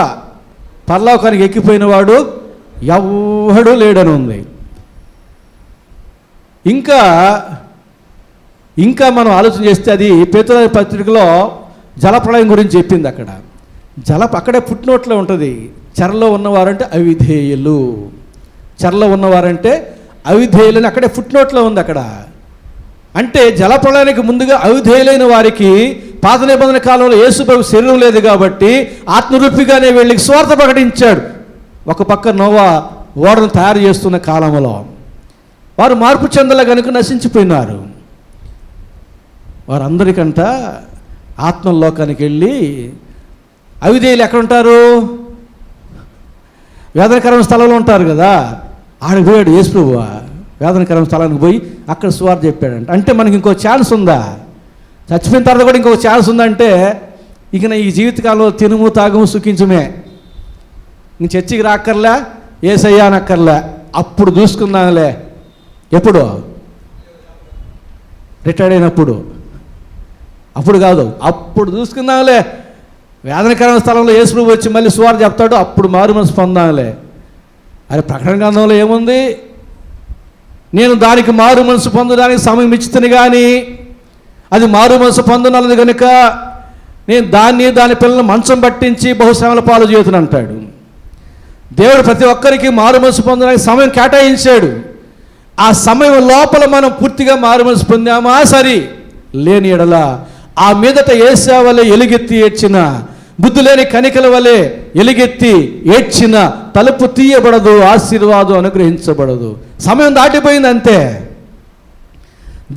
పరలోకానికి ఎక్కిపోయిన వాడు ఎవడూ లేడని ఉంది. ఇంకా మనం ఆలోచన చేస్తే అది పేతురు పత్రికలో జలప్రళయం గురించి చెప్పింది. అక్కడ అక్కడే పుట్టినోట్లో ఉంటుంది. చెరలో ఉన్నవారంటే అవిధేయులు, చెరలో ఉన్నవారంటే అవిధేయులు అని అక్కడే ఫుట్నోట్లో ఉంది. అక్కడ అంటే జలప్రళయానికి ముందుగా అవిధేయులైన వారికి పాత నిబంధన కాలంలో యేసు ప్రభు శరీరం లేదు కాబట్టి ఆత్మరూపిగానే వెళ్ళి స్వార్థ ప్రకటించాడు. ఒక పక్క నోవా ఓడను తయారు చేస్తున్న కాలంలో వారు మార్పు చెందల కనుక నశించిపోయినారు. వారందరికంట ఆత్మలోకానికి వెళ్ళి, అవిధేయులు ఎక్కడ ఉంటారు? వేదనకరమైన స్థలంలో ఉంటారు కదా, ఆడికి పోయాడు యేసు ప్రభువా వేదనకరమైన స్థలానికి పోయి అక్కడ సువార్త చెప్పాడంట. అంటే మనకి ఇంకో ఛాన్స్ ఉందా? చచ్చిపోయిన తర్వాత కూడా ఇంకొక ఛాన్స్ ఉందంటే ఇక ఈ జీవితకాలంలో తినుము తాగుము సుఖించుమే, ఇంక చర్చికి రాక్కర్లే, ఏసయ్యా అనక్కర్లే, అప్పుడు చూసుకుందాంలే. ఎప్పుడు? రిటైర్డ్ అయినప్పుడు. అప్పుడు కాదు, అప్పుడు చూసుకుందాంలే. వేదనకరమైన స్థలంలో యేసు ప్రభువు వచ్చి మళ్ళీ సువార్త చెప్తాడు, అప్పుడు మారు మనసు పొందాంలే. అరే ప్రకటన గ్రంథంలో ఏముంది? నేను దానికి మారు మనసు పొందడానికి సమయం ఇచ్చుతుంది, కానీ అది మారు మనసు పొందనది కనుక నేను దాని పిల్లలను మంచం పట్టించి బహుశ్రమల పాలు చేతును అంటాడు. దేవుడు ప్రతి ఒక్కరికి మారు మనసు పొందడానికి సమయం కేటాయించాడు. ఆ సమయం లోపల మనం పూర్తిగా మారు మనసు పొందామా సరి, లేని ఎడల ఆ మీదట ఏసా వలె ఎలుగెత్తి ఏడ్చిన, బుద్ధి లేని కనికల వలె ఎలుగెత్తి ఏడ్చిన తలుపు తీయబడదు, ఆశీర్వాదం అనుగ్రహించబడదు. సమయం దాటిపోయింది అంతే.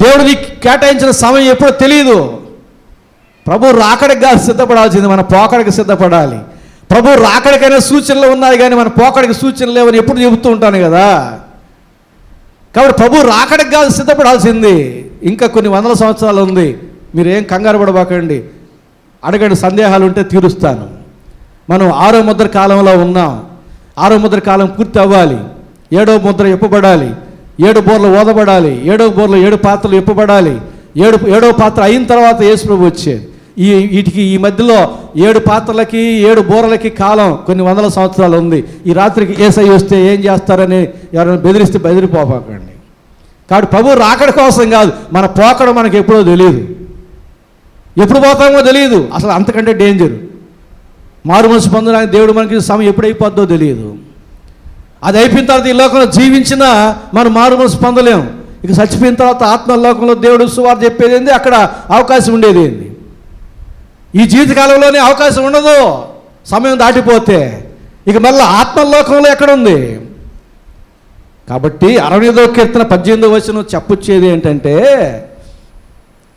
దేవుడికి కేటాయించిన సమయం ఎప్పుడో తెలియదు. ప్రభు రాకడిగా సిద్ధపడాల్సింది, మన పోకడికి సిద్ధపడాలి. ప్రభు రాకడికైనా సూచనలు ఉన్నాయి కానీ మన పోకడికి సూచనలు లేవని ఎప్పుడు చెబుతూ ఉంటాను కదా. కాబట్టి ప్రభు రాకడిగా సిద్ధపడాల్సింది. ఇంకా కొన్ని వందల సంవత్సరాలు ఉంది. మీరేం కంగారు పడబాకండి, అడగండి, సందేహాలు ఉంటే తీరుస్తాను. మనం 6వ ముద్ర కాలంలో ఉన్నాం. 6వ ముద్ర కాలం పూర్తి అవ్వాలి. 7వ ముద్ర ఇప్పబడాలి. 7 బోర్లు ఓదబడాలి. 7వ బోర్లు 7 పాత్రలు ఇప్పబడాలి. 7వ పాత్ర అయిన తర్వాత యేసు ప్రభు వచ్చేది. వీటికి ఈ మధ్యలో 7 పాత్రలకి 7 బోర్లకి కాలం కొన్ని వందల సంవత్సరాలు ఉంది. ఈ రాత్రికి యేసయ్య వస్తే ఏం చేస్తారని ఎవరైనా బెదిరిస్తే బెదిరిపోకండి. కాబట్టి ప్రభు రాకడ కోసం కాదు, మన పోకడ మనకి ఎప్పుడో తెలియదు, ఎప్పుడు పోతామో తెలియదు. అసలు అంతకంటే డేంజర్. మారు మనసు పొందడానికి దేవుడు మనకి సమయం ఎప్పుడైపోద్దో తెలియదు. అది అయిపోయిన తర్వాత ఈ లోకంలో జీవించినా మనం మారు మనసు పొందలేము. ఇక చచ్చిపోయిన తర్వాత ఆత్మలోకంలో దేవుడు సువార్త చెప్పేది ఏంది, అక్కడ అవకాశం ఉండేది ఏంది. ఈ జీవితకాలంలోనే అవకాశం ఉండదు, సమయం దాటిపోతే. ఇక మళ్ళీ ఆత్మలోకంలో ఎక్కడుంది? కాబట్టి 65వ కీర్తన 18వ వచనం చెప్పొచ్చేది ఏంటంటే,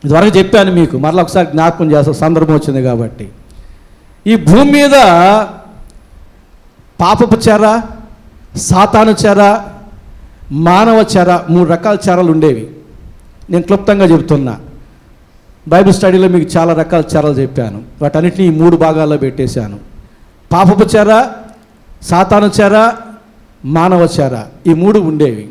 ఇదివరకు చెప్పాను మీకు, మరలా ఒకసారి జ్ఞాపకం చేస్తా, సందర్భం వచ్చింది కాబట్టి. ఈ భూమి మీద పాపపు చెర, సాతాను చెర, మానవ చెర, 3 రకాల చెరలు ఉండేవి. నేను క్లుప్తంగా చెబుతున్నా. బైబిల్ స్టడీలో మీకు చాలా రకాల చెరలు చెప్పాను. వాటన్నిటిని ఈ 3 భాగాల్లో పెట్టేశాను. పాపపు చెర, సాతాను చెర, మానవ చెర, ఈ 3 ఉండేవి.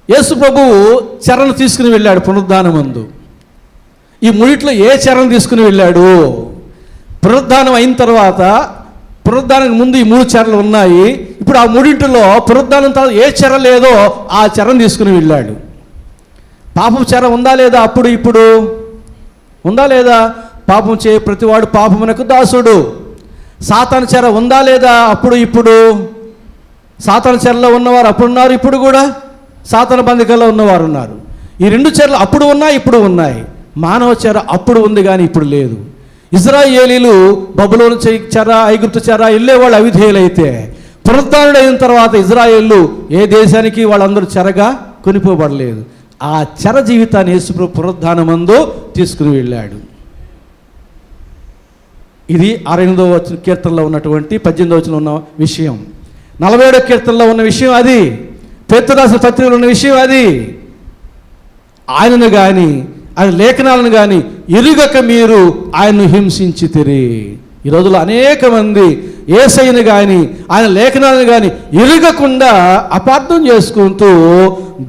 యేసు ప్రభువు చెరను తీసుకుని వెళ్ళాడు పునరుద్ధానమందు. ఈ 3ట్లో ఏ చెరను తీసుకుని వెళ్ళాడు? పునరుద్ధానం అయిన తర్వాత, పునరుద్ధానానికి ముందు ఈ 3 చెరలు ఉన్నాయి. ఇప్పుడు ఆ 3టిలో పునరుద్ధానం తర్వాత ఏ చెర లేదో ఆ చెరను తీసుకుని వెళ్ళాడు. పాపం చెర ఉందా లేదా? అప్పుడు ఇప్పుడు ఉందా లేదా? పాపం చే ప్రతివాడు పాపమునకు దాసుడు. సాతాను చెర ఉందా లేదా? అప్పుడు ఇప్పుడు సాతాను చెరలో ఉన్నవారు అప్పుడు ఉన్నారు, ఇప్పుడు కూడా సాతాను బంధికల్లో ఉన్నవారు ఉన్నారు. ఈ 2 చెరలు అప్పుడు ఉన్నాయి, ఇప్పుడు ఉన్నాయి. మానవ చెర అప్పుడు ఉంది కానీ ఇప్పుడు లేదు. ఇజ్రాయేలీలు బబులోను చెర, ఐగుప్తు చెర వెళ్ళేవాళ్ళు అవిధేయులైతే, పునరుద్ధానుడు అయిన తర్వాత ఇజ్రాయేళ్ళు ఏ దేశానికి వాళ్ళందరూ చెరగా కొనిపోబడలేదు. ఆ చెర జీవితాన్ని యేసుప్రభు పునరుద్ధానమందు తీసుకుని వెళ్ళాడు. ఇది 68వ కీర్తనలో ఉన్నటువంటి 18వ వచనంలో ఉన్న విషయం. 47వ కీర్తనలో ఉన్న విషయం అది. పేతురు రాసిన పత్రికలో ఉన్న విషయం అది. ఆయనను కానీ ఆయన లేఖనాలను కానీ ఎరుగక మీరు ఆయన్ను హింసించితిరి. ఈ రోజుల్లో అనేక మంది యేసయ్యను కానీ ఆయన లేఖనాలను కానీ ఎరుగకుండా అపార్థం చేసుకుంటూ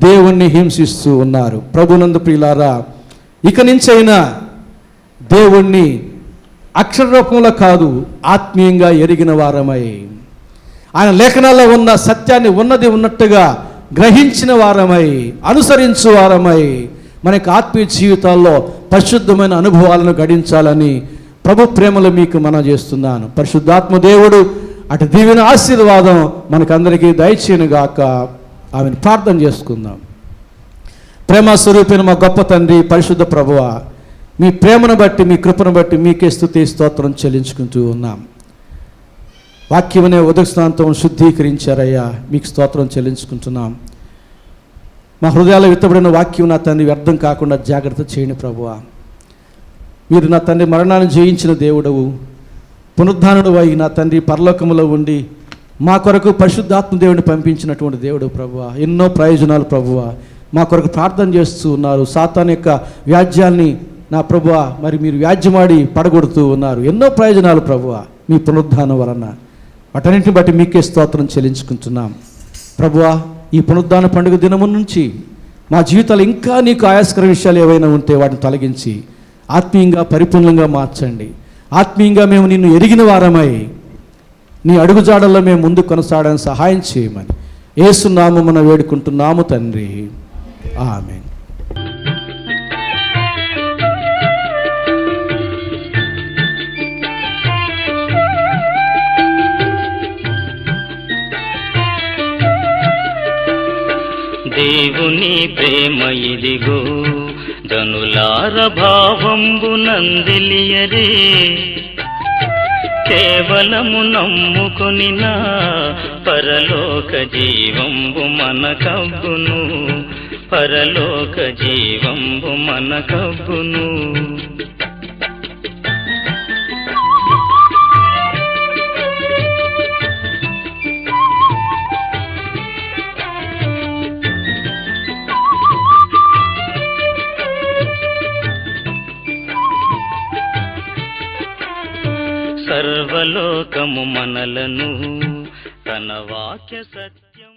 దేవుణ్ణి హింసిస్తూ ఉన్నారు. ప్రభునందు ప్రియులారా, ఇక నుంచైనా దేవుణ్ణి అక్షర రూపంలో కాదు, ఆత్మీయంగా ఎరిగిన వారమై, ఆయన లేఖనాల్లో ఉన్న సత్యాన్ని ఉన్నది ఉన్నట్టుగా గ్రహించిన వారమై, అనుసరించు వారమై, మనకి ఆత్మీయ జీవితాల్లో పరిశుద్ధమైన అనుభవాలను గడించాలని ప్రభు ప్రేమలో మీకు మనం చేస్తున్నాను. పరిశుద్ధాత్మ దేవుడు అటు దీవెన ఆశీర్వాదం మనకందరికీ దయచేయునుగాక. ఆమెను ప్రార్థన చేసుకుందాం. ప్రేమ స్వరూపిన మా గొప్ప తండ్రి, పరిశుద్ధ ప్రభువా, మీ ప్రేమను బట్టి, మీ కృపను బట్టి మీకే స్తుతి స్తోత్రం చెల్లించుకుంటూ ఉన్నాం. వాక్యమనే ఉదక స్నానంతో శుద్ధీకరించారయ్యా, మీకు స్తోత్రం చెల్లించుకుంటున్నాం. మా హృదయాల్లో విత్తబడిన వాక్యం నా తండ్రి వ్యర్థం కాకుండా జాగ్రత్త చేయండి ప్రభువా. మీరు నా తండ్రి మరణాన్ని జయించిన దేవుడవు, పునరుద్ధానుడు అయి నా తండ్రి పరలోకములో ఉండి మా కొరకు పరిశుద్ధాత్మ దేవుడిని పంపించినటువంటి దేవుడు ప్రభువా, ఎన్నో ప్రయోజనాలు ప్రభువా మా కొరకు ప్రార్థన చేస్తూ ఉన్నారు. సాతాను యొక్క వ్యాజ్యాల్ని నా ప్రభువా మరి మీరు వ్యాజ్యమాడి పడగొడుతూ ఉన్నారు. ఎన్నో ప్రయోజనాలు ప్రభువా మీ పునరుద్ధానం వలన, వాటన్నింటిని బట్టి మీకే స్తోత్రం చెల్లించుకుంటున్నాం ప్రభువా. ఈ పునరుద్ధాన పండుగ దినము నుంచి మా జీవితాలు ఇంకా నీకు ఆయాస్కర విషయాలు ఏవైనా ఉంటే వాటిని తొలగించి ఆత్మీయంగా పరిపూర్ణంగా మార్చండి. ఆత్మీయంగా మేము నిన్ను ఎరిగిన వారమై నీ అడుగుజాడల్లో మేము ముందు కొనసాగడానికి సహాయం చేయమని యేసు నామమున వేడుకుంటున్నాము తండ్రి, ఆమేన్. దేవుని ప్రేమ ఇదిగో జనులార భావంబు నందిలియరే, కేవలము నమ్ముకొని నా పరలోక జీవంబు మనకబ్బును, పరలోక జీవంబు మనకబ్బును. సర్వలోకము మనలను తన వాక్య సత్యం